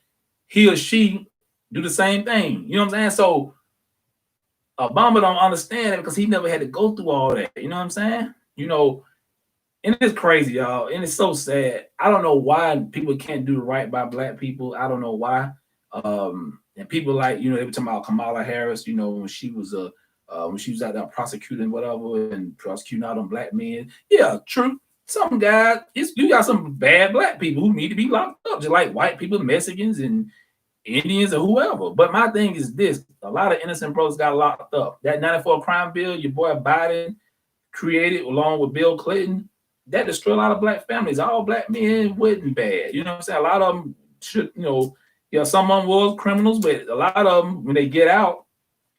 he or she do the same thing. You know what I'm saying? So Obama don't understand it because he never had to go through all that. You know what I'm saying? You know, and it's crazy, y'all. And it's so sad. I don't know why people can't do right by black people. I don't know why. And people like, you know, they were talking about Kamala Harris, you know, when she was out there prosecuting whatever and prosecuting all them black men. Yeah, true. Some guys, you got some bad black people who need to be locked up, just like white people, Mexicans, and Indians, or whoever. But my thing is this: a lot of innocent brothers got locked up. That 94 crime bill, your boy Biden created along with Bill Clinton, that destroyed a lot of black families. All black men wasn't bad. You know what I'm saying? A lot of them should, some of them was criminals, but a lot of them, when they get out,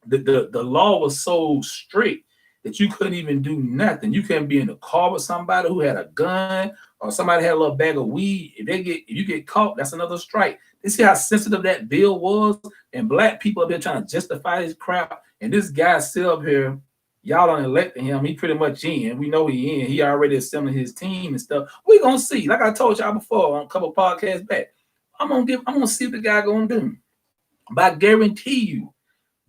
the law was so strict that you couldn't even do nothing. You couldn't be in the car with somebody who had a gun or somebody had a little bag of weed. If you get caught, that's another strike. You see how sensitive that bill was? And black people have been trying to justify this crap. And this guy sit up here, y'all don't elect him. He pretty much in. We know he in. He already assembling his team and stuff. We gonna see. Like I told y'all before on a couple podcasts back, I'm gonna see what the guy gonna do. But I guarantee you,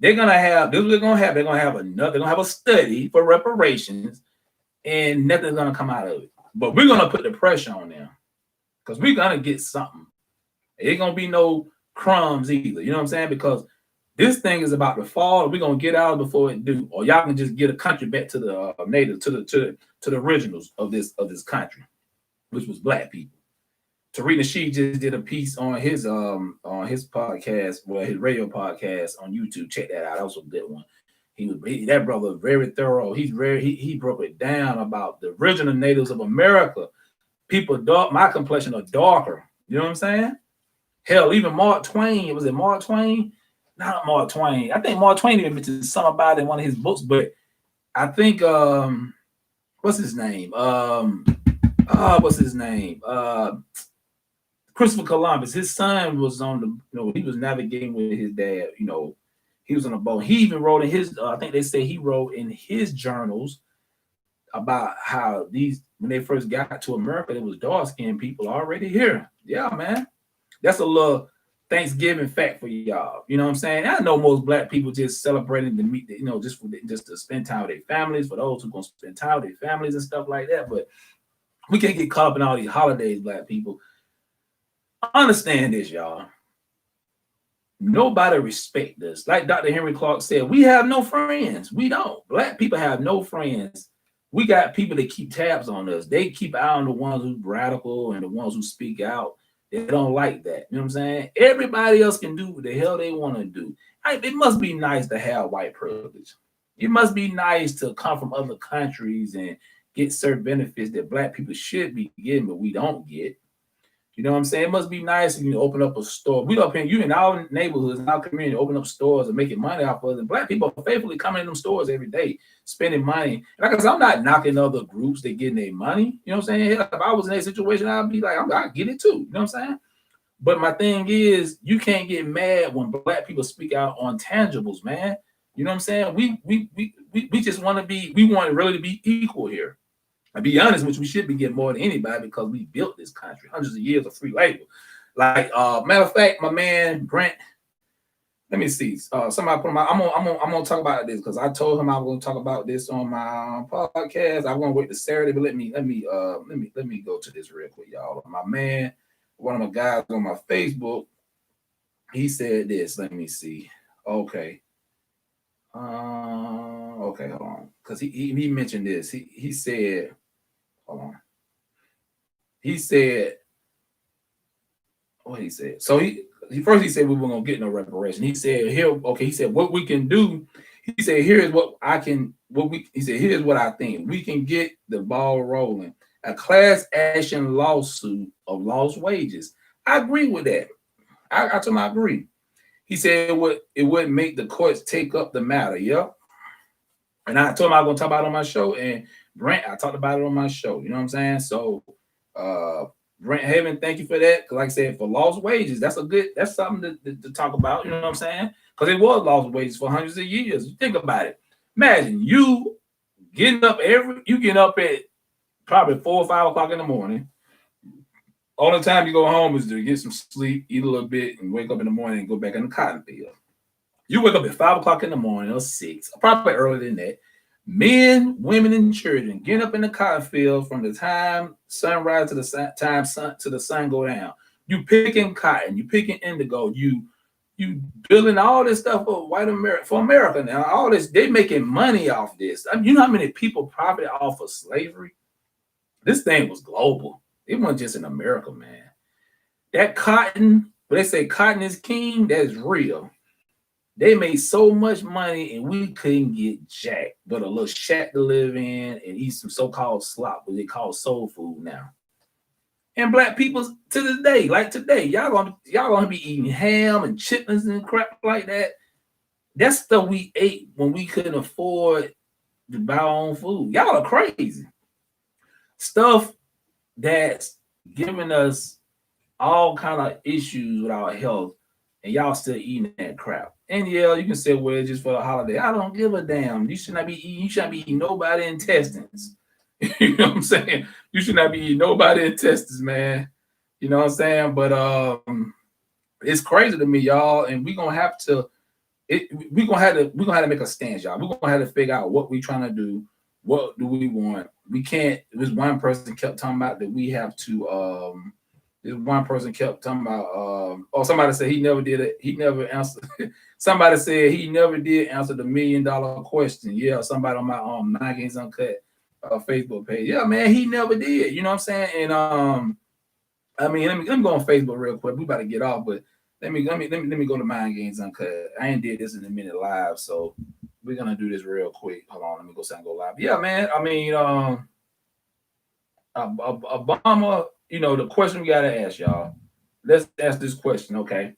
they're gonna have this. They're gonna have a study for reparations, and nothing's gonna come out of it. But we're gonna put the pressure on them because we're gonna get something. It ain't gonna be no crumbs either. You know what I'm saying? Because this thing is about to fall. We're gonna get out before it do, or y'all can just get a country back to the native, to the originals of this country, which was black people. Tariq Nasheed just did a piece on his podcast, well, his radio podcast on YouTube. Check that out. That was a good one. That brother was very thorough. He broke it down about the original natives of America. People my complexion are darker. You know what I'm saying? Hell, even Mark Twain. Was it Mark Twain? Not Mark Twain. I think Mark Twain even mentioned something about it in one of his books, but I think what's his name? Christopher Columbus, his son was on he was navigating with his dad, he was on a boat. He even wrote in his, I think they say he wrote in his journals about how when they first got to America, there was dark-skinned people already here. Yeah, man. That's a little Thanksgiving fact for y'all. You know what I'm saying? I know most black people just celebrating to meet, just to spend time with their families, for those who gonna spend time with their families and stuff like that. But we can't get caught up in all these holidays, black people. Understand this, y'all. Nobody respect us. Like Dr. Henry Clark said, we have no friends. We don't. Black people have no friends. We got people that keep tabs on us. They keep out on the ones who's radical and the ones who speak out. They don't like that. You know what I'm saying? Everybody else can do what the hell they want to do. It must be nice to have white privilege. It must be nice to come from other countries and get certain benefits that black people should be getting, but we don't get. You know what I'm saying? It must be nice if you open up a store. We up here, you in our neighborhoods, in our community, open up stores and making money off of it. And black people are faithfully coming in them stores every day, spending money. Like I said, I'm not knocking other groups that getting their money. You know what I'm saying? If I was in that situation, I'd be like, I get it too. You know what I'm saying? But my thing is, you can't get mad when black people speak out on tangibles, man. You know what I'm saying? We just want to be, we want really to be equal here. I'll be honest with you, we should be getting more than anybody because we built this country, hundreds of years of free labor. Like, matter of fact, my man Brent Let me see. Somebody put my. I'm gonna talk about this because I told him I was gonna talk about this on my podcast. I'm gonna wait to Saturday, but let me go to this real quick, y'all. My man, one of my guys on my Facebook, he said this. Let me see. Okay. Okay, hold on. Because he mentioned this. He said, hold on. He said, what he said. So he first he said we weren't gonna get no reparation. He said he said what we can do. He said here's what he said here's what I think. We can get the ball rolling. A class action lawsuit of lost wages. I agree with that. I told him I agree. He said it would make the courts take up the matter. Yep. And I told him I was gonna talk about it on my show. And Brent, I talked about it on my show. You know what I'm saying? So Brent Haven, thank you for that. Because like I said, for lost wages, that's something to talk about. You know what I'm saying? Because it was lost wages for hundreds of years. Think about it. Imagine you getting up at probably 4 or 5 o'clock in the morning. Only time you go home is to get some sleep, eat a little bit, and wake up in the morning and go back in the cotton field. You wake up at 5 o'clock in the morning or 6, probably earlier than that. Men, women, and children getting up in the cotton field from the time sunrise to the sun go down. You picking cotton, you picking indigo, you building all this stuff for America now. All this, they making money off this. I mean, you know how many people profited off of slavery? This thing was global. It wasn't just in America, man. That cotton, when they say cotton is king, that is real. They made so much money and we couldn't get jack but a little shack to live in and eat some so-called slop, what they call soul food now. And black people to this day, like today, y'all gonna be eating ham and chitlins and crap like that. That's stuff we ate when we couldn't afford to buy our own food. Y'all are crazy. Stuff that's giving us all kind of issues with our health, and y'all still eating that crap. And yeah, you can say, well, it's just for the holiday. I don't give a damn. You should not be eating nobody intestines. You know what I'm saying? You should not be eating nobody intestines, man. You know what I'm saying? But it's crazy to me, y'all. And we're gonna have to make a stance, y'all. We're gonna have to figure out what we're trying to do. What do we want? We can't. This one person kept talking about that we have to. This one person kept talking about. Somebody said he never did it. He never answered. Somebody said he never did answer the $1 million question. Yeah, somebody on my Mind Games Uncut Facebook page. Yeah, man, he never did. You know what I'm saying? And I mean, let me go on Facebook real quick. We about to get off, but let me go to Mind Games Uncut. I ain't did this in a minute live, so we're gonna do this real quick. Hold on, let me go live. Yeah, man. I mean, Obama. You know, the question we gotta ask y'all. Let's ask this question, okay?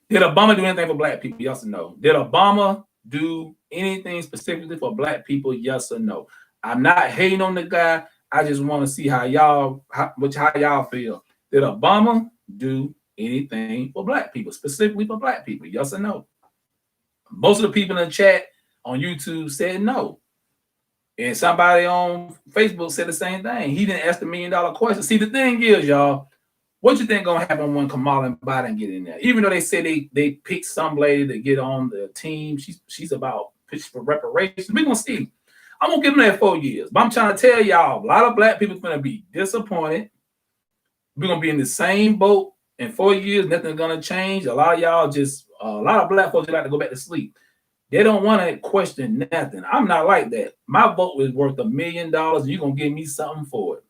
Did Obama do anything for black people? Yes or no? Did Obama do anything specifically for black people? Yes or no? I'm not hating on the guy. I just want to see how y'all feel. Did Obama do anything for black people, specifically for black people? Yes or no? Most of the people in the chat on YouTube said no. And somebody on Facebook said the same thing. He didn't ask the $1 million question. See, the thing is, y'all, what you think gonna happen when Kamala and Biden get in there? Even though they say they picked some lady to get on the team, she's about pitching for reparations. We're gonna see. I'm gonna give them that 4 years. But I'm trying to tell y'all, a lot of black people are gonna be disappointed. We're gonna be in the same boat in 4 years, nothing's gonna change. A lot of black folks like to go back to sleep. They don't want to question nothing. I'm not like that. My vote is worth $1 million. You're gonna give me something for it.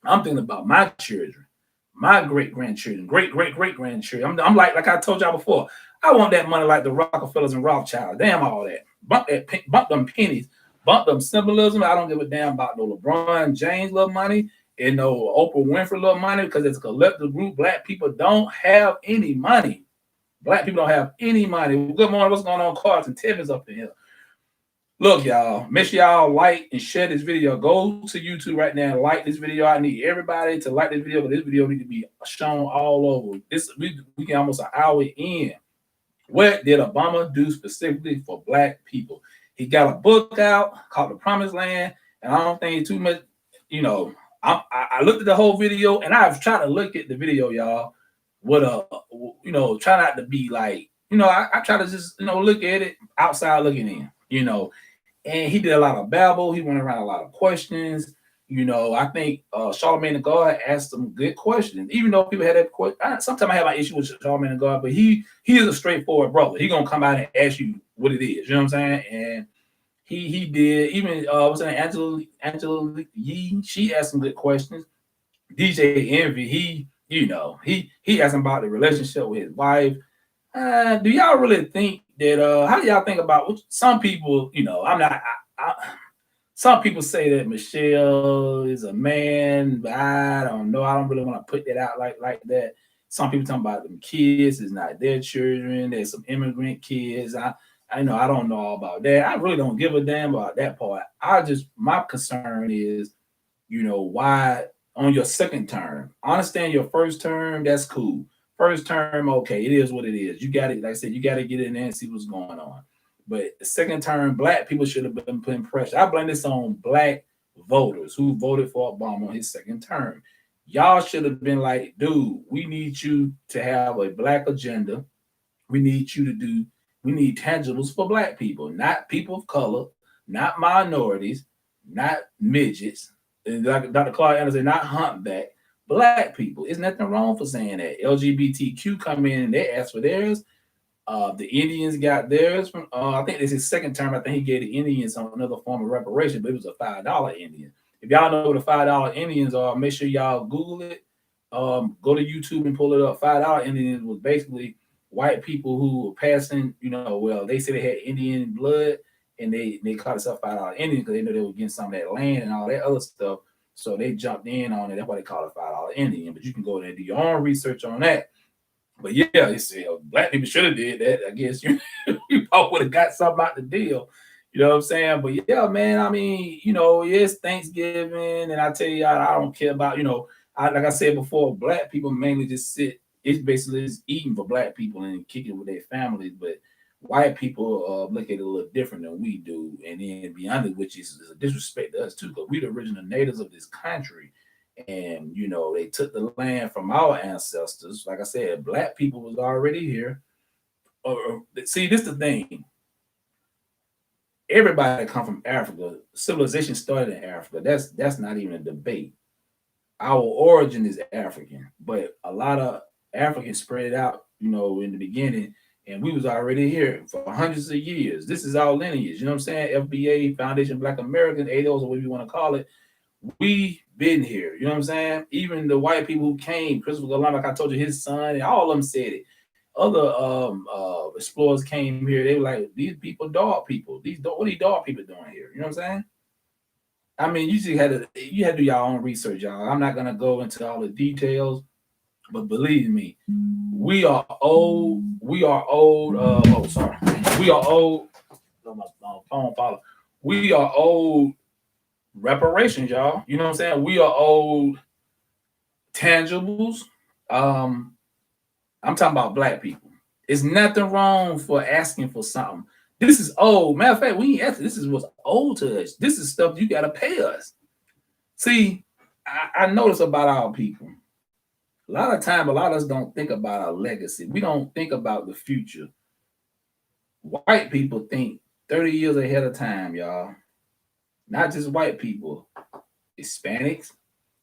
I'm thinking about my children, my great-grandchildren, great-great-great-grandchildren. I'm like I told y'all before, I want that money like the Rockefellers and Rothschilds. Damn all that. Bump them pennies, bump them symbolism. I don't give a damn about no LeBron James little money and no Oprah Winfrey little money, because it's a collective group. Black people don't have any money. Black people don't have any money. Good morning. What's going on? Carson Timmons up in here. Look, y'all, make sure y'all like and share this video. Go to YouTube right now and like this video. I need everybody to like this video, but this video needs to be shown all over. We can almost an hour in. What did Obama do specifically for black people? He got a book out called The Promised Land, and I don't think too much, you know, I looked at the whole video, and I've tried to look at the video, y'all, with try not to be like I try to just, look at it outside looking in, and he did a lot of babble. He went around a lot of questions. I think Charlamagne the God asked some good questions, even though people had that question. Sometimes I have my issue with Charlamagne the God, but he is a straightforward brother. He gonna come out and ask you what it is. You know what I'm saying? And he did. Even what's her name, Angela Yee. She asked some good questions. DJ Envy, he asked him about the relationship with his wife. Do y'all really think that? How do y'all think about some people? I'm not. Some people say that Michelle is a man, but I don't know. I don't really want to put that out like that. Some people talking about them kids is not their children. There's some immigrant kids. I know I don't know all about that. I really don't give a damn about that part. My concern is, why on your second term. I understand your first term, that's cool. First term, okay, it is what it is. You got it, like I said, you got to get in there and see what's going on. But the second term, black people should have been putting pressure. I blame this on black voters who voted for Obama on his second term. Y'all should have been like, dude, we need you to have a black agenda. We need tangibles for black people, not people of color, not minorities, not midgets. And like Dr. Clark Anderson, not humpback, black people. There's nothing wrong for saying that. LGBTQ come in and they ask for theirs. The Indians got theirs from, I think this is his second term. I think he gave the Indians another form of reparation, but it was a $5 Indian. If y'all know what the $5 Indians are, make sure y'all Google it. Go to YouTube and pull it up. $5 Indians was basically white people who were passing, they said they had Indian blood, and they called themselves $5 Indians because they knew they were getting some of that land and all that other stuff. So they jumped in on it. That's why they call it $5 Indian. But you can go there and do your own research on that. But yeah, they say black people should have did that. I guess you would have got something out the deal. You know what I'm saying? But yeah, man, I mean, it's Thanksgiving, and I tell you, I don't care about, like I said before, black people mainly just sit. It's basically just eating for black people and kicking with their families. But white people look at it a little different than we do. And then beyond it, which is a disrespect to us too, because we the original natives of this country. And they took the land from our ancestors. Like I said, black people was already here. See, this is the thing. Everybody come from Africa. Civilization started in Africa. That's not even a debate. Our origin is African, but a lot of Africans spread out, in the beginning, and we was already here for hundreds of years. This is our lineage. You know what I'm saying? FBA, Foundation Black American, ADOs, or whatever you want to call it. We been here. You know what I'm saying? Even the white people who came, Christopher Columbus, like I told you, his son, and all of them said it. Other explorers came here. They were like, these people, dog people. What are these dog people doing here? You know what I'm saying? I mean, you had to do your own research, y'all. I'm not gonna go into all the details, but believe me, we are old. We are old. We are old. My phone follow. We are old reparations, y'all. You know what I'm saying? We are old tangibles. I'm talking about black people. It's nothing wrong for asking for something. This is old. Matter of fact, we ain't asking. This is what's old to us. This is stuff you gotta pay us. See, I notice about our people. A lot of us don't think about our legacy. We don't think about the future. White people think 30 years ahead of time, y'all. Not just white people, Hispanics.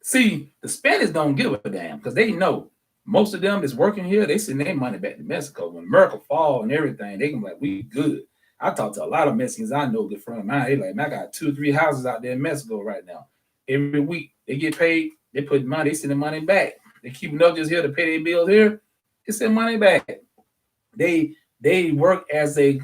See, the Spanish don't give a damn because they know most of them that's working here, they send their money back to Mexico. When America fall and everything, they can be like, we good. I talk to a lot of Mexicans I know, good friend of mine. They like, man, I got 2 or 3 houses out there in Mexico right now. Every week they get paid, they put money, they send the money back. They keep them just here to pay their bills here. They send money back. They work as a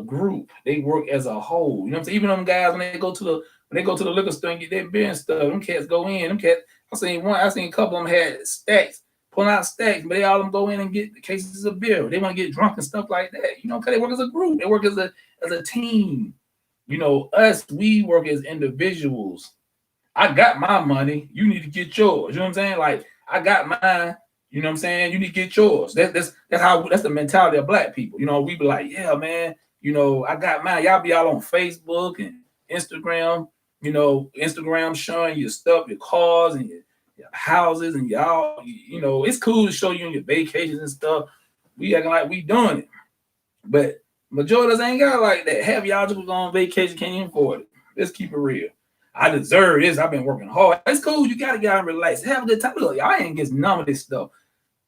group. They work as a whole. You know what I'm saying? Even them guys when they go to the liquor store and get their beer and stuff, them cats go in. Them cats, I seen a couple of them had stacks, pulling out stacks, but they all them go in and get cases of beer. They want to get drunk and stuff like that. Because they work as a group. They work as a team. Us, we work as individuals. I got my money. You need to get yours. You know what I'm saying? Like, I got mine. You know what I'm saying? You need to get yours. That's the mentality of black people. We be like, yeah, man, I got mine. Y'all be all on Facebook and Instagram, Instagram showing your stuff, your cars and your houses, and y'all, it's cool to show you on your vacations and stuff. We acting like we doing it. But majority of us ain't got like that. Half y'all just go on vacation, can't even afford it. Let's keep it real. I deserve this. I've been working hard. It's cool. You gotta get out and relax. Have a good time. Look, y'all ain't get none of this stuff.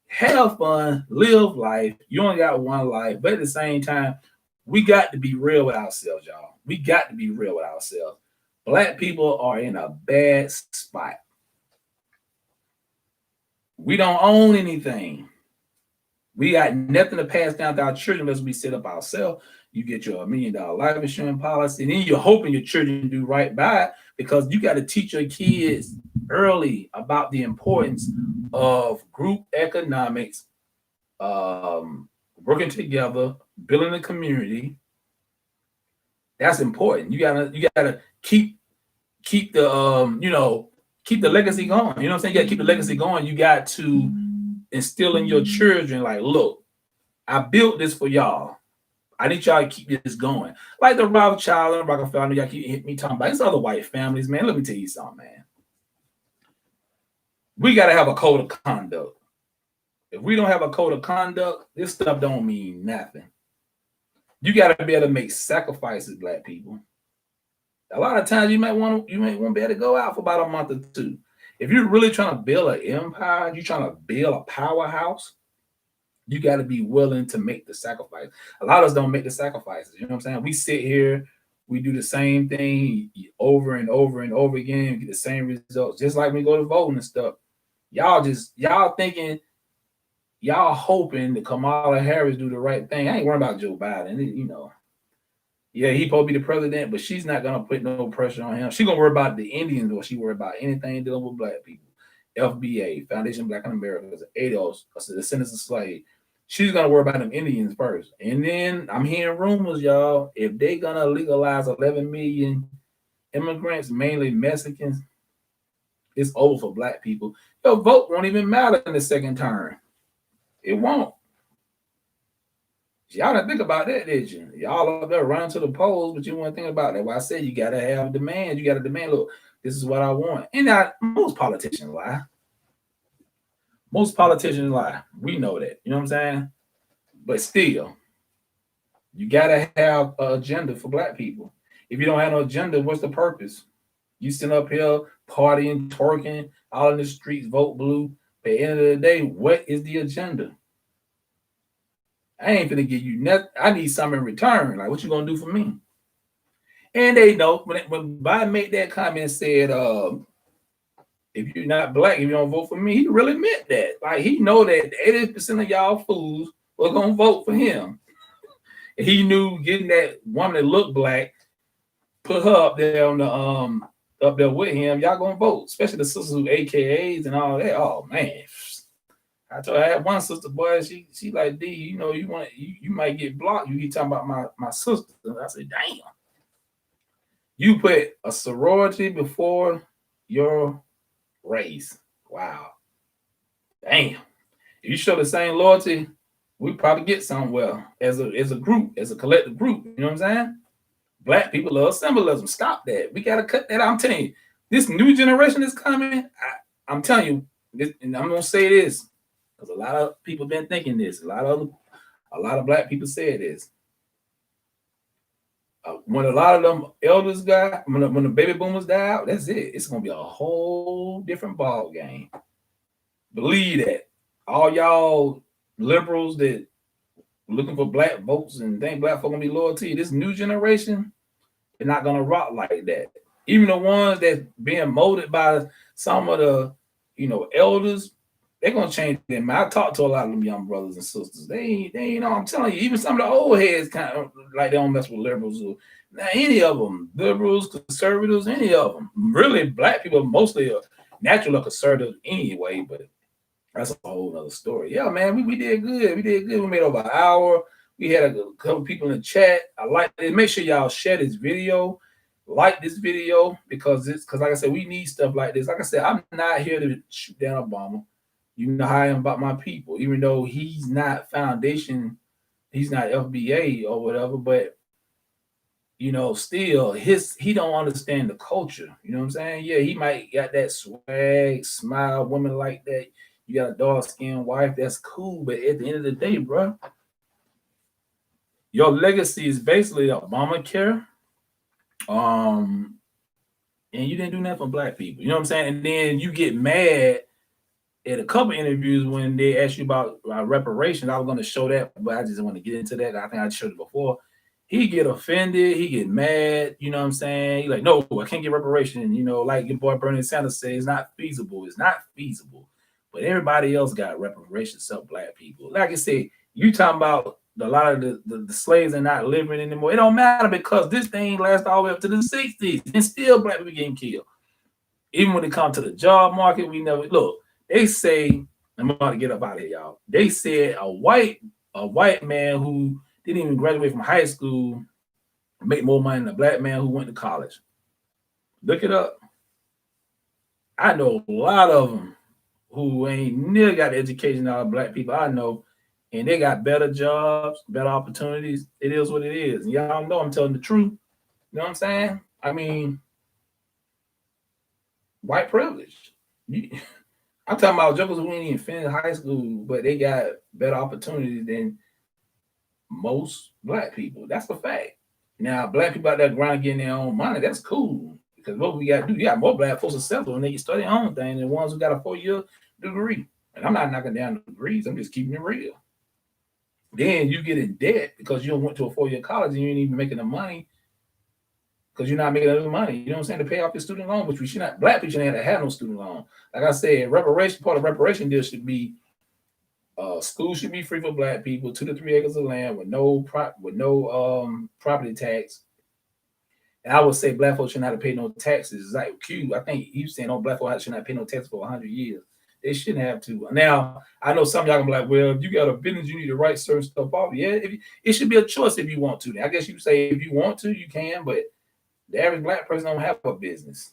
Have fun, live life. You only got one life, but at the same time, we got to be real with ourselves, y'all. We got to be real with ourselves. Black people are in a bad spot. We don't own anything. We got nothing to pass down to our children unless we set up ourselves. You get your $1 million life insurance policy, and then you're hoping your children do right by it, because you got to teach your kids early about the importance of group economics, working together, building a community. That's important. You gotta keep the keep the legacy going. You know what I'm saying? You gotta keep the legacy going. You got to instill in your children, like, look, I built this for y'all. I need y'all to keep this going. Like the Rothschild and Rockefeller, y'all keep hitting me talking about it's other white families, man. Let me tell you something, man. We gotta have a code of conduct. If we don't have a code of conduct, this stuff don't mean nothing. You gotta be able to make sacrifices, Black people. A lot of times you might want to be able to go out for about a month or two. If you're really trying to build an empire, you're trying to build a powerhouse, you got to be willing to make the sacrifice. A lot of us don't make the sacrifices. You know what I'm saying? We sit here, we do the same thing over and over and over again, get the same results. Just like we go to voting and stuff. Y'all thinking, y'all hoping that Kamala Harris do the right thing. I ain't worried about Joe Biden. You know, yeah, he supposed to be the president, but she's not gonna put no pressure on him. She's gonna worry about the Indians, or she worry about anything dealing with Black people. FBA, Foundation Black in America, ADOS, the descendants of slaves. She's gonna worry about them Indians first. And then I'm hearing rumors, y'all, if they gonna legalize 11 million immigrants, mainly Mexicans, it's over for Black people. Your vote won't even matter in the second term. It won't. Y'all didn't think about that, did you? Y'all up there running to the polls, but you weren't thinking about that. Why I said you gotta have demand. You gotta demand, look, this is what I want. And now most politicians lie. Most politicians lie. We know that. You know what I'm saying? But still, you gotta have an agenda for Black people. If you don't have no agenda, what's the purpose? You sit up here partying, twerking, all in the streets, vote blue. But at the end of the day, what is the agenda? I ain't gonna give you nothing. I need something in return. Like, what you gonna do for me? And they know when Biden made that comment and said, if you're not Black, if you don't vote for me, he really meant that. Like, he know that 80% of y'all fools were gonna vote for him. He knew getting that woman that looked Black, put her up there on the up there with him, y'all gonna vote, especially the sisters who AKAs and all that. Oh man. I told her, I had one sister, boy, she like, D, you know, you might get blocked. You keep talking about my sister. I said, damn. You put a sorority before your race. Wow. Damn. If you show the same loyalty, we probably get somewhere as a group, as a collective group. You know what I'm saying? Black people love symbolism. Stop that. We gotta cut that out. I'm telling you, this new generation is coming. I'm telling you, this, and I'm gonna say this. Because a lot of people been thinking this. A lot of Black people said this. When a lot of them elders die, when the baby boomers die out, that's it. It's gonna be a whole different ball game. Believe that. All y'all liberals that looking for Black votes and think Black folk gonna be loyal to you, this new generation, they're not gonna rock like that. Even the ones that's being molded by some of the, elders, they're gonna change them. I talk to a lot of them young brothers and sisters. They I'm telling you, even some of the old heads kind of like they don't mess with liberals. Or, now, any of them, liberals, conservatives, any of them. Really, Black people mostly are natural conservatives anyway, but that's a whole other story. Yeah, man, we did good. We did good. We made over an hour. We had a couple people in the chat. I like it. Make sure y'all share this video. Like this video because like I said, we need stuff like this. Like I said, I'm not here to shoot down Obama. You know how I am about my people, even though he's not foundation, he's not FBA or whatever, but still he don't understand the culture. You know what I'm saying? Yeah, he might got that swag, smile, woman like that. You got a dark-skinned wife, that's cool, but at the end of the day, bro, Your legacy is basically Obamacare. And you didn't do nothing for black people. You know what I'm saying? And then you get mad at a couple interviews when they ask you about reparations. I was going to show that, but I just want to get into that. I think I showed it before. He get offended. He get mad. You know what I'm saying? He like, no, I can't get reparations. You know, like your boy Bernie Sanders said, it's not feasible. It's not feasible. But everybody else got reparations except black people. Like I said, you talking about a lot of the slaves are not living anymore. It don't matter because this thing lasts all the way up to the 60s and still black people getting killed. Even when it comes to the job market, we never look. They say, I'm about to get up out of here, y'all. They said a white man who didn't even graduate from high school make more money than a black man who went to college. Look it up. I know a lot of them who ain't near got the education out of black people I know, and they got better jobs, better opportunities. It is what it is. And y'all know I'm telling the truth. You know what I'm saying? I mean, white privilege. I'm talking about jokers who ain't even finished high school, but they got better opportunities than most black people. That's a fact. Now, black people out there grinding, getting their own money, that's cool. Because what we got to do, you got more black folks successful and they can study their own thing than the ones who got a 4-year degree. And I'm not knocking down the degrees, I'm just keeping it real. Then you get in debt because you went to a 4-year college and you ain't even making the money because you're not making enough money. You know what I'm saying? To pay off your student loan, which we should not, black people shouldn't have no student loan. Like I said, part of reparation deal should be schools should be free for black people, 2 to 3 acres of land with no property tax. And I would say black folks should not have to pay no taxes. It's like Q, I think he's saying, oh, black folks should not pay no tax for 100 years. They shouldn't have to. Now, I know some of y'all gonna be like, well, if you got a business, you need to write certain stuff off. Yeah, it should be a choice if you want to. I guess you say if you want to, you can, but the average black person don't have a business.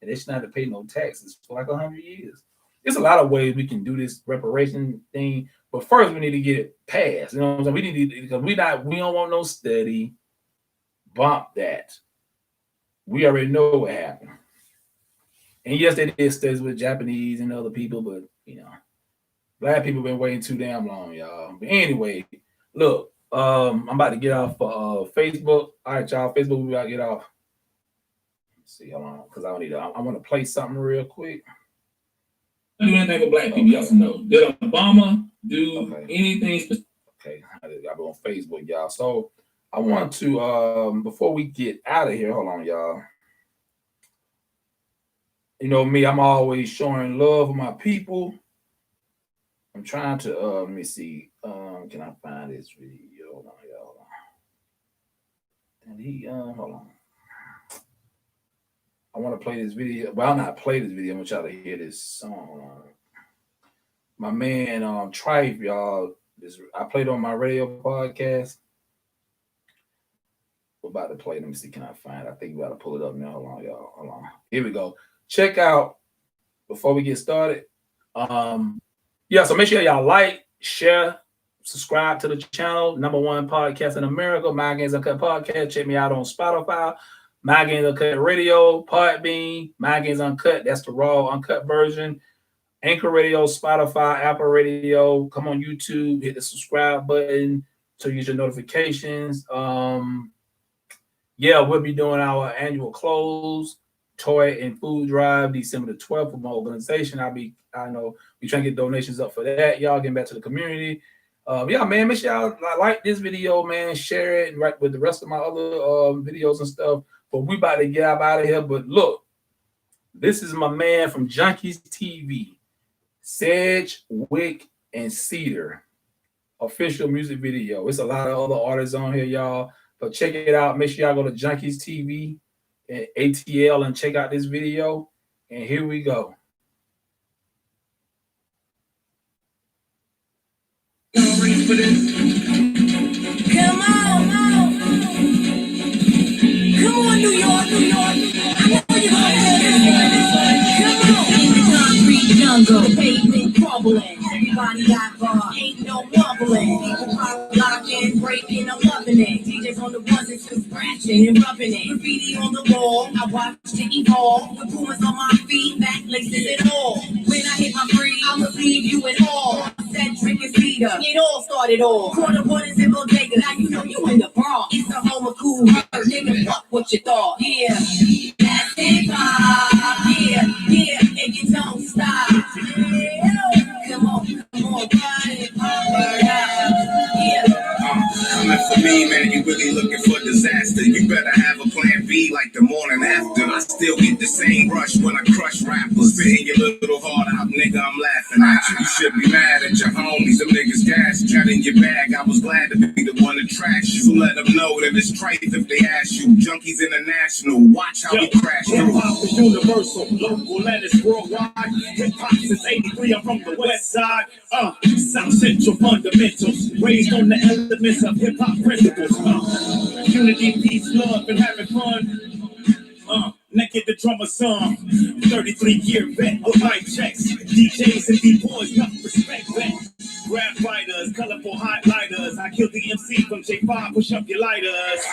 And they should not have to pay no taxes for like 100 years. There's a lot of ways we can do this reparation thing, but first we need to get it passed. You know what I'm saying? We need to, because we don't want no study. Bump that. We already know what happened. And yes, they did studies with Japanese and other people, but you know, black people been waiting too damn long, y'all. But anyway, look, I'm about to get off Facebook. All right, y'all. Facebook, we gotta get off. Let's see how long, because I want to play something real quick. Do anything for black people, y'all know. Did Obama do anything? Okay, I got on Facebook, y'all. So I want to, before we get out of here, hold on, y'all. You know me, I'm always showing love for my people. I'm trying to, let me see. Can I find this video? Hold on, y'all. Hold on. I want to play this video. Well, I'll not play this video. I want y'all to hear this song. My man, Trife, y'all. I played on my radio podcast. We're about to play. Let me see. Can I find it? I think we got to pull it up now. Hold on, y'all. Hold on. Here we go. Check out, before we get started. Yeah, so make sure y'all like, share, subscribe to the channel. #1 podcast in America, My Games Uncut Podcast. Check me out on Spotify, My Games Uncut Radio, Podbean, My Games Uncut. That's the raw, uncut version. Anchor Radio, Spotify, Apple Radio. Come on YouTube, hit the subscribe button so you get your notifications. Yeah, we'll be doing our annual close, toy and food drive December the 12th for my organization. I know we trying to get donations up for that. Y'all getting back to the community. Yeah, man, make sure y'all like this video, man, share it, and right with the rest of my other videos and stuff. But we about to get out of here. But look, this is my man from Junkies TV, Sedgwick and Cedar, official music video. It's a lot of other artists on here, y'all. But check it out. Make sure y'all go to Junkies TV and ATL and check out this video. And here we go. Come on, New York. I know you're gonna concrete jungle, pavement crumbling. Everybody got bar, ain't no mumbling. People pop locking, breaking, I'm loving it. DJs on the ones and two scratching and rubbing it. Graffiti on the wall, I watched it evolve. The boomers on my feet, back laces it all. When I hit my free, I'ma leave you in awe. Sedgwick and Cedar, nigga. It all started off. Quarter waters in bodega. Now you know you in the Bronx. It's the home of cool hurt, nigga. Fuck what you thought. Yeah, that's hip hop. Yeah, and you don't stop. Yeah. Come on, run it, pop it out. Yeah. Coming for me, man, you really looking for disaster. You better have a plan B like the morning after. I still get the same rush when I crush rappers. Spitting your little heart out, nigga, I'm laughing at you. You should be mad at your homies, them niggas gas. Got in your bag, I was glad to be the one to trash you. So let them know that it's trite if they ask you. Junkies International, watch how we crash through. Hip-hop is universal, local and it's worldwide. Hip-hop since 83, I'm from the west side. South Central fundamentals, raised on the elements of hip-hop principles. Unity, peace, love, and having fun. Naked the drummer song, 33-year vet with mic checks. DJs and D-boys, enough respect that. Rap fighters, colorful highlighters. I killed the MC from J5, push up your lighters.